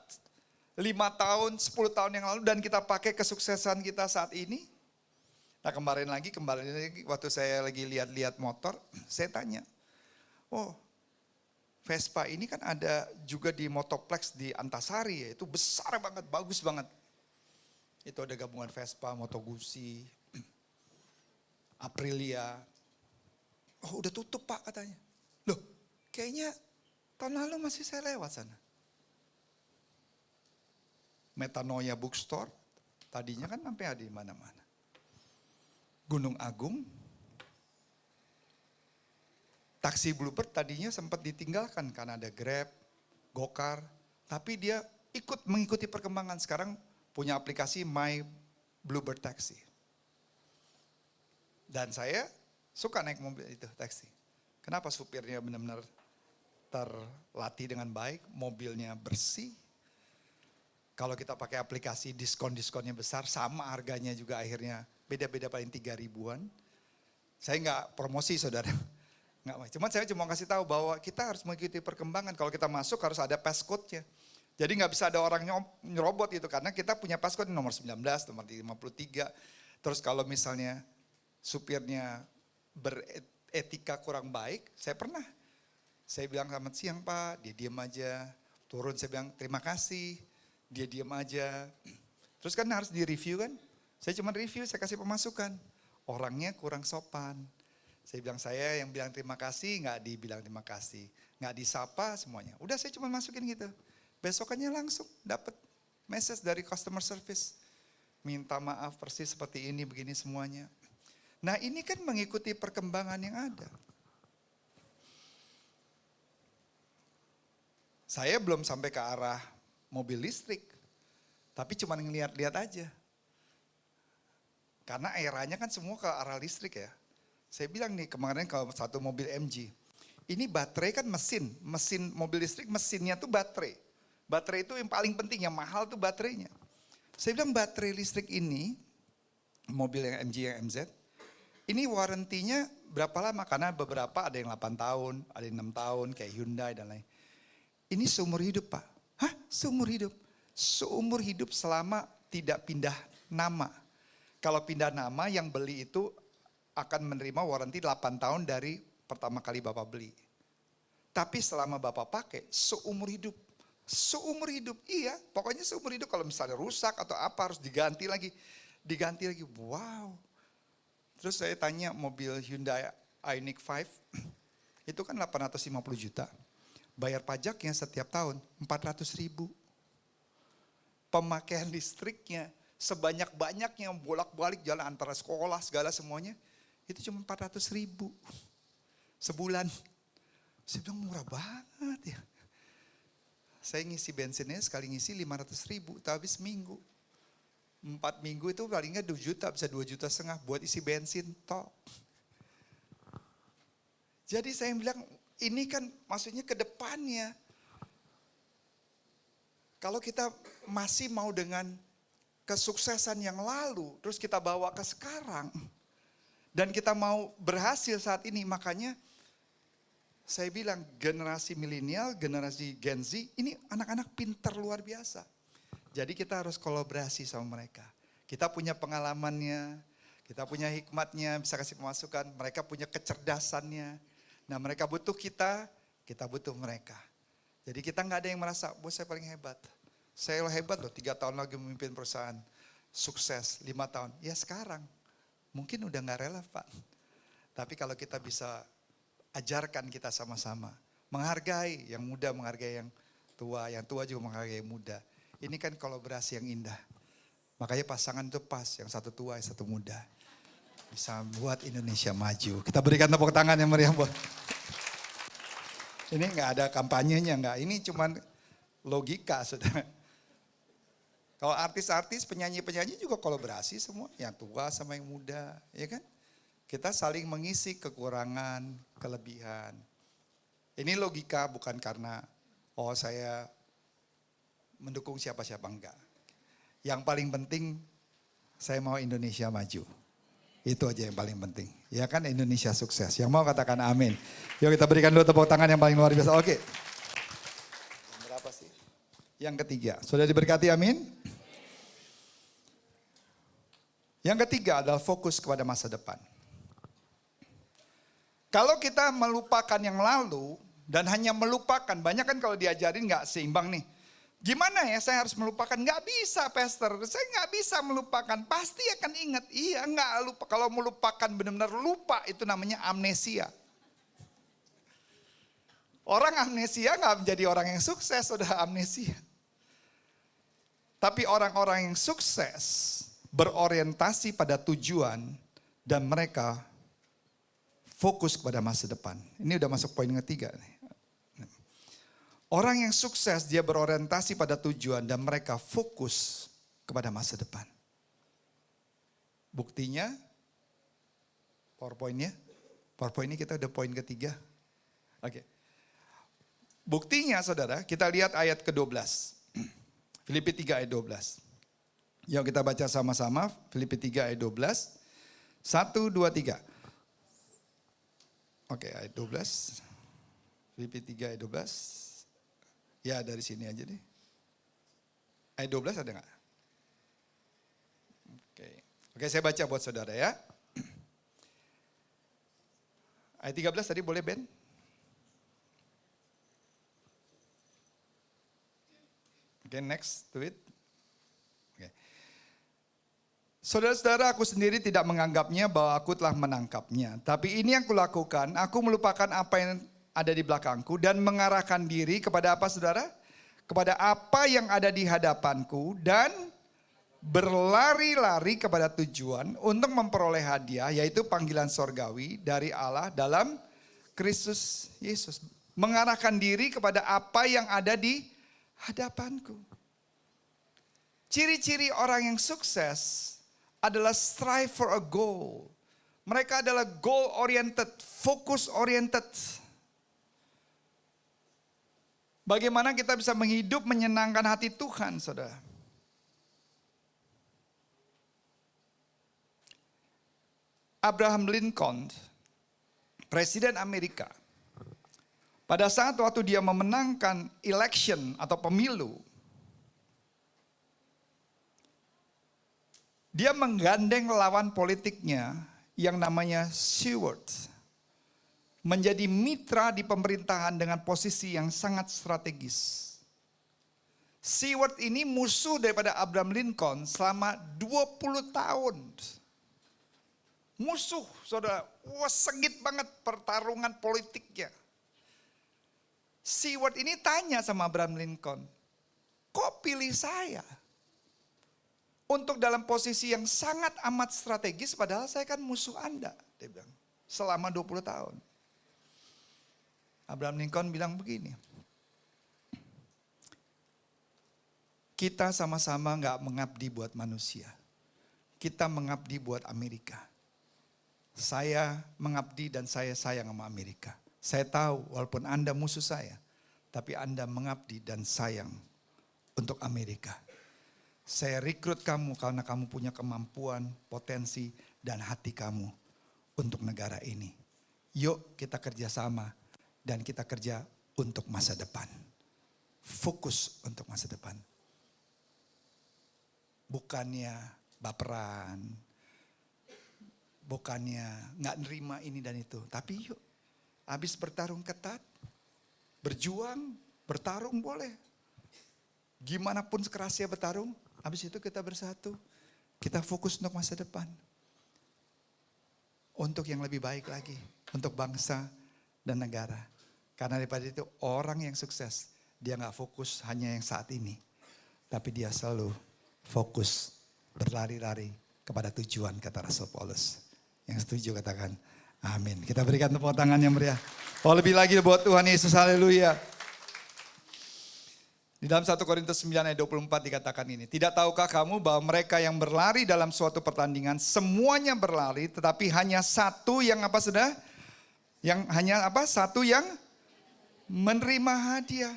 5 tahun, 10 tahun yang lalu dan kita pakai kesuksesan kita saat ini. Nah kemarin lagi waktu saya lagi lihat-lihat motor, saya tanya, oh Vespa ini kan ada juga di Motoplex di Antasari ya, itu besar banget, bagus banget. Itu ada gabungan Vespa, Moto Guzzi, Aprilia. Oh udah tutup Pak katanya. Loh kayaknya tahun lalu masih saya lewat sana. Metanoia Bookstore, tadinya kan sampai ada di mana-mana. Gunung Agung, taksi Bluebird tadinya sempat ditinggalkan karena ada Grab, Gokar, tapi dia mengikuti perkembangan. Sekarang punya aplikasi My Bluebird Taxi. Dan saya suka naik mobil itu, taksi. Kenapa supirnya benar-benar terlatih dengan baik, mobilnya bersih. Kalau kita pakai aplikasi diskon-diskonnya besar, sama harganya juga akhirnya beda-beda paling 3 ribuan. Saya nggak promosi saudara. Cuman saya cuma kasih tahu bahwa kita harus mengikuti perkembangan. Kalau kita masuk harus ada passcode-nya. Jadi nggak bisa ada orang nyerobot gitu. Karena kita punya passcode nomor 19, nomor 53. Terus kalau misalnya supirnya beretika kurang baik, saya pernah. Saya bilang selamat siang Pak, dia diam aja. Turun saya bilang terima kasih, dia diam aja. Terus kan harus di-review kan. Saya cuma review, saya kasih pemasukan. Orangnya kurang sopan. Saya bilang saya yang bilang terima kasih, nggak dibilang terima kasih. Nggak disapa semuanya. Udah saya cuma masukin gitu. Besokannya langsung dapat message dari customer service. Minta maaf persis seperti ini, begini semuanya. Nah ini kan mengikuti perkembangan yang ada. Saya belum sampai ke arah mobil listrik. Tapi cuma ngeliat-liat aja. Karena eranya kan semua ke arah listrik ya. Saya bilang nih kemarin kalau satu mobil MG. Ini baterai kan mesin mobil listrik mesinnya tuh baterai. Baterai itu yang paling penting, yang mahal tuh baterainya. Saya bilang baterai listrik ini, mobil yang MG yang MZ, ini warantinya berapa lama? Karena beberapa ada yang 8 tahun, ada yang 6 tahun kayak Hyundai dan lain. Ini seumur hidup Pak. Hah? Seumur hidup? Seumur hidup selama tidak pindah nama. Kalau pindah nama yang beli itu akan menerima waranti 8 tahun dari pertama kali Bapak beli. Tapi selama Bapak pakai seumur hidup. Seumur hidup, iya pokoknya seumur hidup. Kalau misalnya rusak atau apa harus diganti lagi. Diganti lagi, wow. Terus saya tanya mobil Hyundai Ioniq 5, itu kan 850 juta. Bayar pajaknya setiap tahun 400.000. Pemakaian listriknya sebanyak-banyaknya bolak-balik jalan antara sekolah segala semuanya. Itu cuma 400.000 sebulan. Saya bilang murah banget ya. Saya ngisi bensinnya sekali ngisi 500.000, tapi seminggu. 4 minggu itu paling nggak 2 juta, bisa 2,5 juta buat isi bensin tok. Jadi saya bilang ini kan maksudnya ke depannya. Kalau kita masih mau dengan kesuksesan yang lalu, terus kita bawa ke sekarang, dan kita mau berhasil saat ini, makanya saya bilang generasi milenial, generasi Gen Z, ini anak-anak pintar luar biasa. Jadi kita harus kolaborasi sama mereka. Kita punya pengalamannya, kita punya hikmatnya, bisa kasih pemasukan. Mereka punya kecerdasannya. Nah mereka butuh kita butuh mereka. Jadi kita nggak ada yang merasa, bos saya paling hebat. Saya hebat loh, 3 tahun lagi memimpin perusahaan. Sukses, 5 tahun. Ya sekarang, mungkin udah nggak relevan. Tapi kalau kita bisa ajarkan kita sama-sama. Menghargai yang muda, menghargai yang tua juga menghargai yang muda. Ini kan kolaborasi yang indah. Makanya pasangan itu pas, yang satu tua, yang satu muda. Bisa buat Indonesia maju. Kita berikan tepuk tangan yang meriah buat. Ini nggak ada kampanyenya, nggak. Ini cuman logika, saudara. Kalau artis-artis, penyanyi-penyanyi juga kolaborasi semua. Yang tua sama yang muda, ya kan? Kita saling mengisi kekurangan, kelebihan. Ini logika bukan karena, saya mendukung siapa-siapa, enggak. Yang paling penting, saya mau Indonesia maju. Itu aja yang paling penting. Ya kan Indonesia sukses. Yang mau katakan amin. Yuk kita berikan dulu tepuk tangan yang paling luar biasa. Oke. Berapa sih? Yang ketiga. Sudah diberkati amin? Yang ketiga adalah fokus kepada masa depan. Kalau kita melupakan yang lalu dan hanya melupakan, banyak kan kalau diajarin nggak seimbang nih. Gimana ya saya harus melupakan? Nggak bisa pastor, saya nggak bisa melupakan. Pasti akan ingat, iya nggak lupa. Kalau melupakan benar-benar lupa itu namanya amnesia. Orang amnesia nggak menjadi orang yang sukses, sudah amnesia. Tapi orang-orang yang sukses berorientasi pada tujuan dan mereka fokus kepada masa depan. Ini udah masuk poin ketiga nih. Orang yang sukses dia berorientasi pada tujuan dan mereka fokus kepada masa depan. Buktinya, PowerPoint-nya kita udah poin ketiga. Oke. Buktinya saudara, kita lihat ayat ke-12. Filipi 3 ayat 12. Yuk kita baca sama-sama, Filipi 3 ayat 12. 1, 2, 3. Oke, ayat 12. Filipi 3 ayat 12. Ya dari sini aja deh. Ayat 12 ada nggak? Oke, saya baca buat saudara ya. Ayat 13 tadi boleh Ben? Oke, next to it. Oke. Saudara-saudara, aku sendiri tidak menganggapnya bahwa aku telah menangkapnya. Tapi ini yang kulakukan, aku melupakan apa yang ada di belakangku dan mengarahkan diri kepada apa saudara? Kepada apa yang ada di hadapanku dan berlari-lari kepada tujuan untuk memperoleh hadiah yaitu panggilan sorgawi dari Allah dalam Kristus Yesus. Mengarahkan diri kepada apa yang ada di hadapanku. Ciri-ciri orang yang sukses adalah strive for a goal. Mereka adalah goal oriented, focus oriented. Bagaimana kita bisa menghidup menyenangkan hati Tuhan, saudara? Abraham Lincoln, Presiden Amerika, pada saat waktu dia memenangkan election atau pemilu, dia menggandeng lawan politiknya yang namanya Seward. Menjadi mitra di pemerintahan dengan posisi yang sangat strategis. Seward ini musuh daripada Abraham Lincoln selama 20 tahun. Musuh, saudara. Wah, sengit banget pertarungan politiknya. Seward ini tanya sama Abraham Lincoln, kok pilih saya? Untuk dalam posisi yang sangat amat strategis, padahal saya kan musuh Anda. Dia bilang, selama 20 tahun. Abraham Lincoln bilang begini, kita sama-sama gak mengabdi buat manusia. Kita mengabdi buat Amerika. Saya mengabdi dan saya sayang sama Amerika. Saya tahu walaupun Anda musuh saya, tapi Anda mengabdi dan sayang untuk Amerika. Saya rekrut kamu karena kamu punya kemampuan, potensi, dan hati kamu untuk negara ini. Yuk kita kerjasama. Dan kita kerja untuk masa depan. Fokus untuk masa depan. Bukannya baperan, bukannya nggak nerima ini dan itu. Tapi yuk, habis bertarung ketat, berjuang, bertarung boleh. Gimana pun kerasnya bertarung, habis itu kita bersatu. Kita fokus untuk masa depan. Untuk yang lebih baik lagi, untuk bangsa dan negara. Karena daripada itu orang yang sukses, dia gak fokus hanya yang saat ini. Tapi dia selalu fokus berlari-lari kepada tujuan, kata Rasul Paulus. Yang setuju katakan amin. Kita berikan tepuk tangan yang meriah. Oh lebih lagi buat Tuhan Yesus, haleluya. Di dalam 1 Korintus 9 ayat 24 dikatakan ini. Tidak tahukah kamu bahwa mereka yang berlari dalam suatu pertandingan, semuanya berlari tetapi hanya satu yang apa saudara? Yang hanya apa? Satu yang menerima hadiah.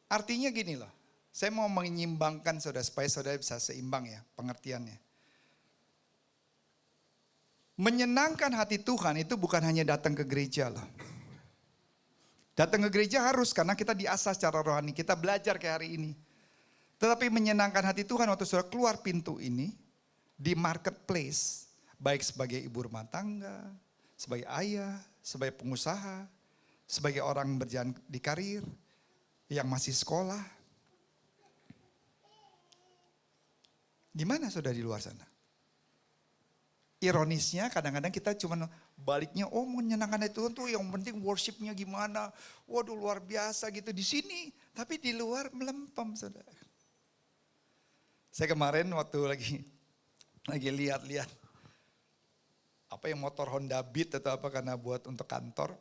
Artinya gini loh, saya mau menyimbangkan saudara supaya saudara bisa seimbang ya pengertiannya. Menyenangkan hati Tuhan itu bukan hanya datang ke gereja loh. Datang ke gereja harus karena kita diasah secara rohani, kita belajar kayak hari ini. Tetapi menyenangkan hati Tuhan waktu saudara keluar pintu ini, di marketplace, baik sebagai ibu rumah tangga, sebagai ayah, sebagai pengusaha, sebagai orang berjalan di karir, yang masih sekolah. Di mana saudara di luar sana? Ironisnya kadang-kadang kita cuma baliknya, oh menyenangkan itu tuh yang penting worshipnya gimana. Waduh luar biasa gitu di sini. Tapi di luar melempem saudara. Saya kemarin waktu lagi lihat-lihat. Apa yang motor Honda Beat atau apa karena buat untuk kantor.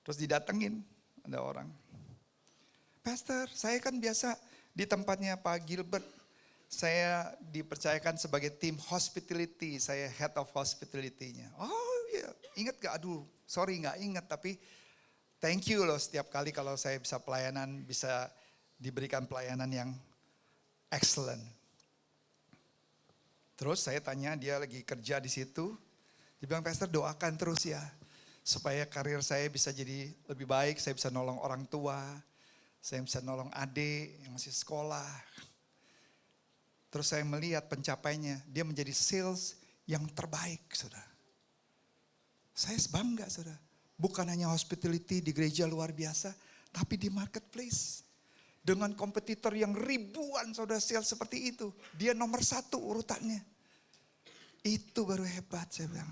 Terus didatengin ada orang. Pastor saya kan biasa di tempatnya Pak Gilbert. Saya dipercayakan sebagai tim hospitality, saya head of hospitality-nya. Oh iya, ingat gak? Aduh, sorry gak ingat, tapi thank you loh setiap kali kalau saya bisa pelayanan, bisa diberikan pelayanan yang excellent. Terus saya tanya, dia lagi kerja di situ, dia bilang, Pastor doakan terus ya, supaya karir saya bisa jadi lebih baik, saya bisa nolong orang tua, saya bisa nolong adik yang masih sekolah. Terus saya melihat pencapaiannya, dia menjadi sales yang terbaik, saudara. Saya bangga, saudara. Bukan hanya hospitality di gereja luar biasa, tapi di marketplace. Dengan kompetitor yang ribuan, saudara, sales seperti itu. Dia nomor 1 urutannya. Itu baru hebat, saya bilang.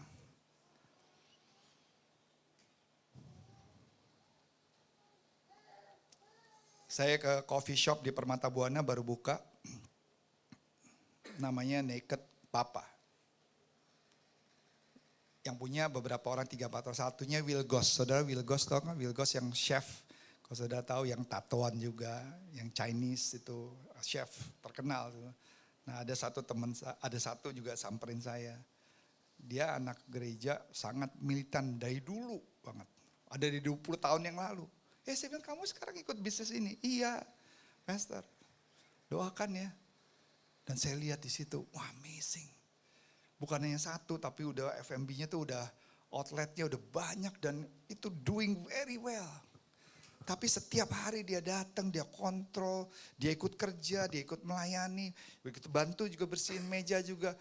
Saya ke coffee shop di Permata Buana baru buka. Namanya Naked Papa. Yang punya beberapa orang, 3-4 orang. Satunya Will Goss. Saudara Will Goss tahu kan? Will Goss yang chef. Kalau saudara tahu yang tatoan juga. Yang Chinese itu chef terkenal. Nah ada satu juga samperin saya. Dia anak gereja sangat militan dari dulu banget. Ada di 20 tahun yang lalu. Saya bilang kamu sekarang ikut bisnis ini. Iya Pastor. Doakan ya. Dan saya lihat di situ, wah amazing. Bukan hanya satu, tapi udah F&B-nya tuh udah outletnya udah banyak dan itu doing very well. Tapi setiap hari dia datang, dia kontrol, dia ikut kerja, dia ikut melayani, begitu bantu juga bersihin meja juga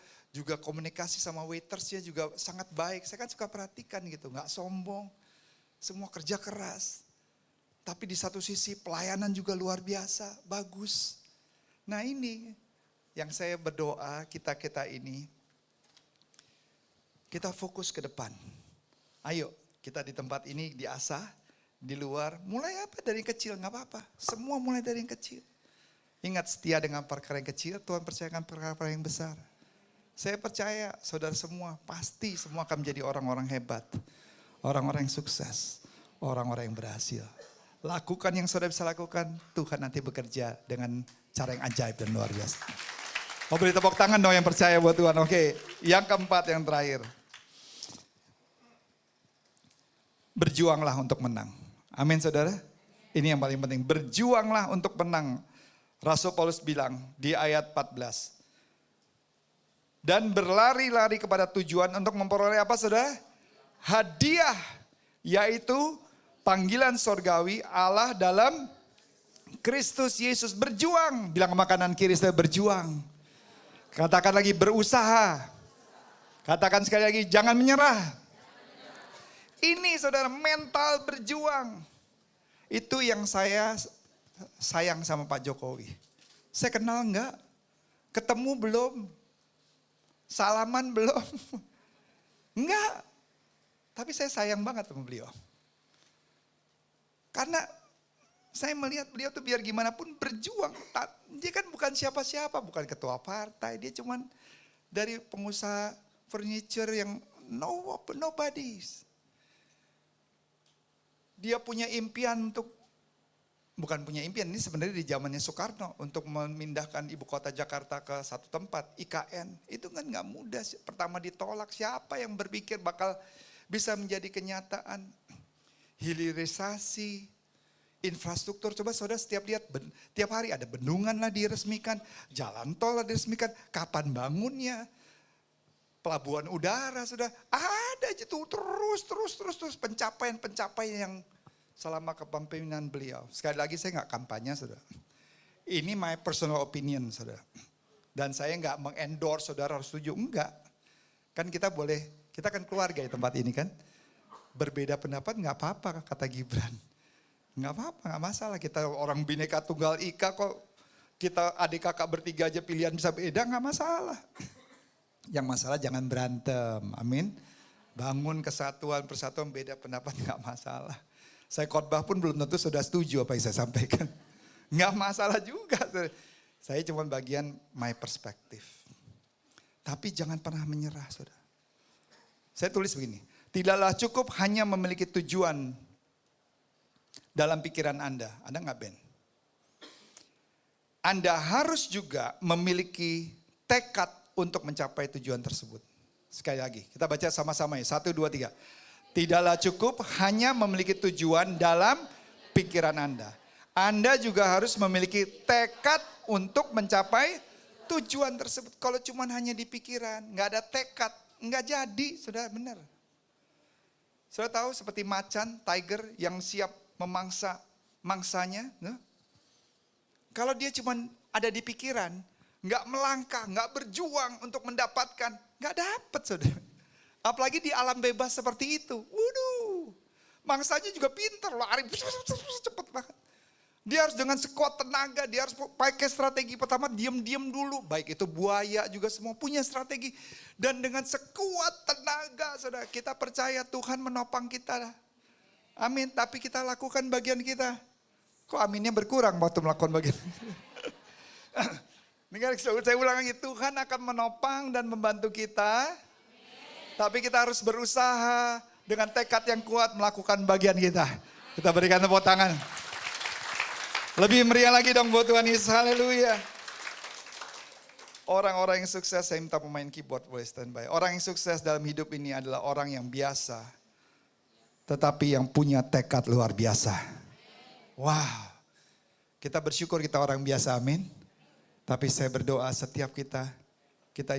komunikasi sama waitersnya juga sangat baik. Saya kan suka perhatikan gitu, nggak sombong, semua kerja keras. Tapi di satu sisi pelayanan juga luar biasa, bagus. Nah ini yang saya berdoa kita ini, kita fokus ke depan. Ayo kita di tempat ini diasah, di luar mulai apa dari kecil gak apa-apa. Semua mulai dari yang kecil. Ingat setia dengan perkara yang kecil, Tuhan percayakan perkara yang besar. Saya percaya saudara semua, pasti semua akan menjadi orang-orang hebat. Orang-orang yang sukses, orang-orang yang berhasil. Lakukan yang saudara bisa lakukan, Tuhan nanti bekerja dengan cara yang ajaib dan luar biasa. Oh beri tepuk tangan dong yang percaya buat Tuhan. Oke, yang keempat, yang terakhir. Berjuanglah untuk menang. Amin saudara. Ini yang paling penting. Berjuanglah untuk menang. Rasul Paulus bilang di ayat 14. Dan berlari-lari kepada tujuan untuk memperoleh apa saudara? Hadiah. Yaitu panggilan sorgawi Allah dalam Kristus Yesus berjuang. Bilang ke makanan kiri saya berjuang. Katakan lagi berusaha. Katakan sekali lagi jangan menyerah. Ini saudara mental berjuang. Itu yang saya sayang sama Pak Jokowi. Saya kenal enggak? Ketemu belum? Salaman belum? Enggak. Tapi saya sayang banget sama beliau. Karena saya melihat beliau tuh biar gimana pun berjuang. Dia kan bukan siapa-siapa, bukan ketua partai. Dia cuman dari pengusaha furniture yang nobody. Dia punya impian untuk, bukan punya impian, ini sebenarnya di zamannya Soekarno. Untuk memindahkan ibu kota Jakarta ke satu tempat, IKN. Itu kan gak mudah, pertama ditolak. Siapa yang berpikir bakal bisa menjadi kenyataan. Hilirisasi, infrastruktur, coba saudara setiap lihat, tiap hari ada bendungan lah diresmikan, jalan tol lah diresmikan, kapan bangunnya, pelabuhan udara sudah ada aja tuh terus pencapaian yang selama kepemimpinan beliau. Sekali lagi saya nggak kampanye saudara, ini my personal opinion saudara, dan saya nggak mengendorse saudara harus setuju, enggak, kan kita boleh, kita kan keluarga di tempat ini kan. Berbeda pendapat nggak apa-apa kata Gibran. Nggak apa-apa, nggak masalah. Kita orang Bhinneka Tunggal Ika kok kita adik kakak bertiga aja pilihan bisa beda nggak masalah. Yang masalah jangan berantem, amin. Bangun kesatuan, persatuan beda pendapat nggak masalah. Saya khotbah pun belum tentu sudah setuju apa yang saya sampaikan. Nggak masalah juga. Saya cuma bagian my perspective. Tapi jangan pernah menyerah saudara. Saya tulis begini. Tidaklah cukup hanya memiliki tujuan dalam pikiran Anda. Ada nggak Ben? Anda harus juga memiliki tekad untuk mencapai tujuan tersebut. Sekali lagi, kita baca sama-sama ya. 1, 2, 3. Tidaklah cukup hanya memiliki tujuan dalam pikiran Anda. Anda juga harus memiliki tekad untuk mencapai tujuan tersebut. Kalau cuma hanya di pikiran, nggak ada tekad, nggak jadi, sudah benar. Sudah tahu seperti macan, tiger yang siap memangsa mangsanya. Kalau dia cuma ada di pikiran, nggak melangkah, nggak berjuang untuk mendapatkan, nggak dapat saudara. Apalagi di alam bebas seperti itu. Waduh, mangsanya juga pintar, lari cepet banget. Dia harus dengan sekuat tenaga, dia harus pakai strategi pertama diam-diam dulu. Baik itu buaya juga semua punya strategi. Dan dengan sekuat tenaga, saudara, kita percaya Tuhan menopang kita. Amin, tapi kita lakukan bagian kita. Kok aminnya berkurang waktu melakukan bagian? Ini saya ulang lagi, Tuhan akan menopang dan membantu kita. Tapi kita harus berusaha dengan tekad yang kuat melakukan bagian kita. Kita berikan tepuk tangan. Lebih meriah lagi dong buat Tuhan Yesus, haleluya. Orang-orang yang sukses, saya minta pemain keyboard boleh standby. Orang yang sukses dalam hidup ini adalah orang yang biasa. Tetapi yang punya tekad luar biasa. Wow. Kita bersyukur kita orang biasa, amin. Tapi saya berdoa setiap kita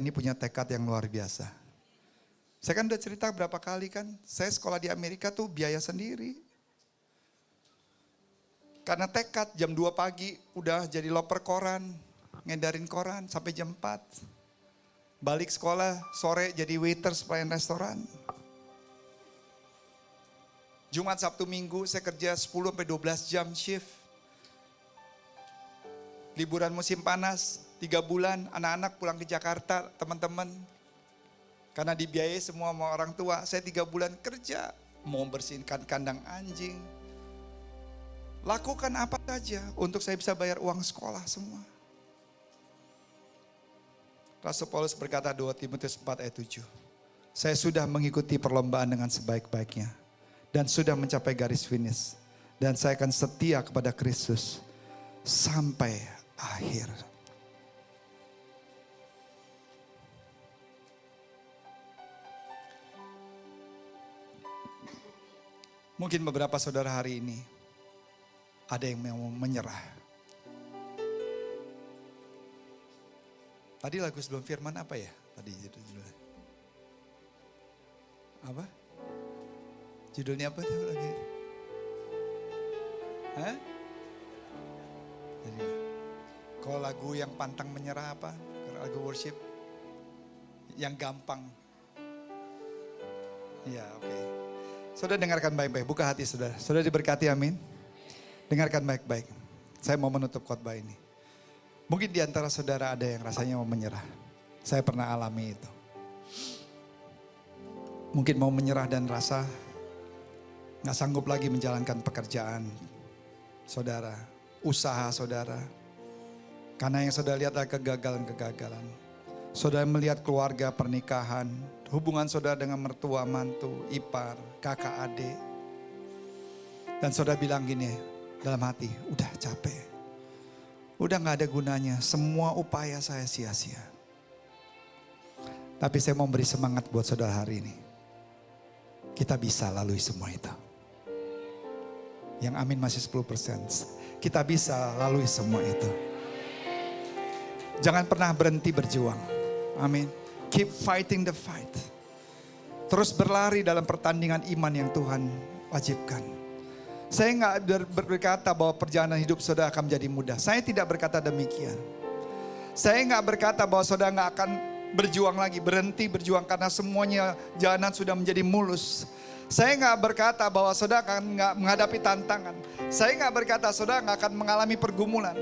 ini punya tekad yang luar biasa. Saya kan udah cerita berapa kali kan, saya sekolah di Amerika tuh biaya sendiri. Karena tekad jam 2 pagi udah jadi loper koran, ngedarin koran sampai jam 4. Balik sekolah sore jadi waiter pelayan restoran. Jumat, Sabtu, Minggu saya kerja 10-12 jam shift. Liburan musim panas 3 bulan, anak-anak pulang ke Jakarta, teman-teman. Karena dibiayai semua sama orang tua, saya 3 bulan kerja. Mau bersihkan kandang anjing. Lakukan apa saja untuk saya bisa bayar uang sekolah semua. Rasul Paulus berkata 2 Timotius 4 ayat 7. Saya sudah mengikuti perlombaan dengan sebaik-baiknya. Dan sudah mencapai garis finish. Dan saya akan setia kepada Kristus sampai akhir. Mungkin beberapa saudara hari ini ada yang mau menyerah. Tadi lagu sebelum firman apa ya? Tadi judulnya. Apa? Judulnya apa tuh lagi? Hah? Jadi, kalau lagu yang pantang menyerah apa? Lagu worship yang gampang. Ya, oke. Saudara dengarkan baik-baik, buka hati saudara. Saudara diberkati, amin. Dengarkan baik-baik. Saya mau menutup khotbah ini. Mungkin di antara saudara ada yang rasanya mau menyerah. Saya pernah alami itu. Mungkin mau menyerah dan rasa gak sanggup lagi menjalankan pekerjaan saudara, usaha saudara. Karena yang saudara lihat adalah kegagalan-kegagalan. Saudara melihat keluarga, pernikahan, hubungan saudara dengan mertua, mantu, ipar, kakak, adik. Dan saudara bilang gini dalam hati, udah capek. Udah gak ada gunanya, semua upaya saya sia-sia. Tapi saya mau beri semangat buat saudara hari ini. Kita bisa lalui semua itu. Yang amin masih 10%. Kita bisa lalui semua itu. Jangan pernah berhenti berjuang. Amin. Keep fighting the fight. Terus berlari dalam pertandingan iman yang Tuhan wajibkan. Saya nggak berkata bahwa perjalanan hidup saudara akan menjadi mudah. Saya tidak berkata demikian. Saya nggak berkata bahwa saudara nggak akan berjuang lagi, berhenti berjuang karena semuanya jalanan sudah menjadi mulus. Saya nggak berkata bahwa saudara akan nggak menghadapi tantangan. Saya nggak berkata saudara nggak akan mengalami pergumulan.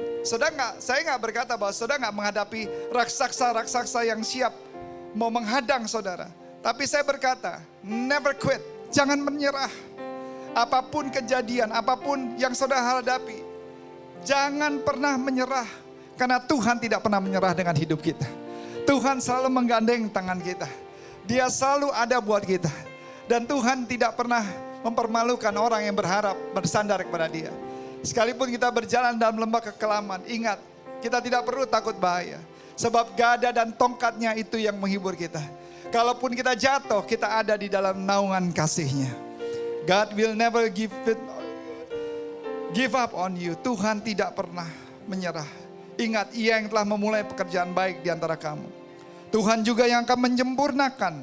Saya nggak berkata bahwa saudara nggak menghadapi raksasa-raksasa yang siap mau menghadang saudara. Tapi saya berkata, never quit, jangan menyerah. Apapun kejadian, apapun yang saudara hadapi, jangan pernah menyerah. Karena Tuhan tidak pernah menyerah dengan hidup kita. Tuhan selalu menggandeng tangan kita. Dia selalu ada buat kita. Dan Tuhan tidak pernah mempermalukan orang yang berharap bersandar kepada Dia. Sekalipun kita berjalan dalam lembah kekelaman, ingat, kita tidak perlu takut bahaya. Sebab gada dan tongkatnya itu yang menghibur kita. Kalaupun kita jatuh, kita ada di dalam naungan kasih-Nya. God will never give up on you. Tuhan tidak pernah menyerah. Ingat, Ia yang telah memulai pekerjaan baik di antara kamu. Tuhan juga yang akan menyempurnakan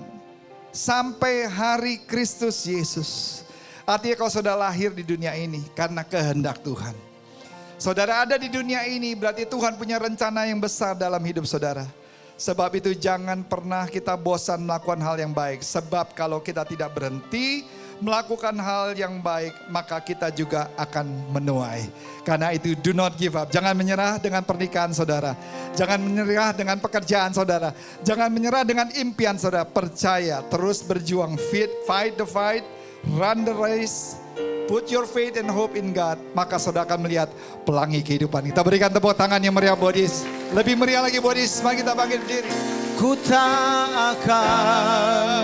sampai hari Kristus Yesus. Artinya kalau saudara lahir di dunia ini karena kehendak Tuhan. Saudara ada di dunia ini berarti Tuhan punya rencana yang besar dalam hidup saudara. Sebab itu jangan pernah kita bosan melakukan hal yang baik. Sebab kalau kita tidak berhenti melakukan hal yang baik, maka kita juga akan menuai. Karena itu do not give up. Jangan menyerah dengan pernikahan saudara. Jangan menyerah dengan pekerjaan saudara. Jangan menyerah dengan impian saudara. Percaya, terus berjuang. Fight the fight, run the race. Put your faith and hope in God. Maka saudara akan melihat pelangi kehidupan. Kita berikan tepuk tangan yang meriah buat Yesus. Lebih meriah lagi buat Yesus. Mari kita bangkit berdiri. Ku tak akan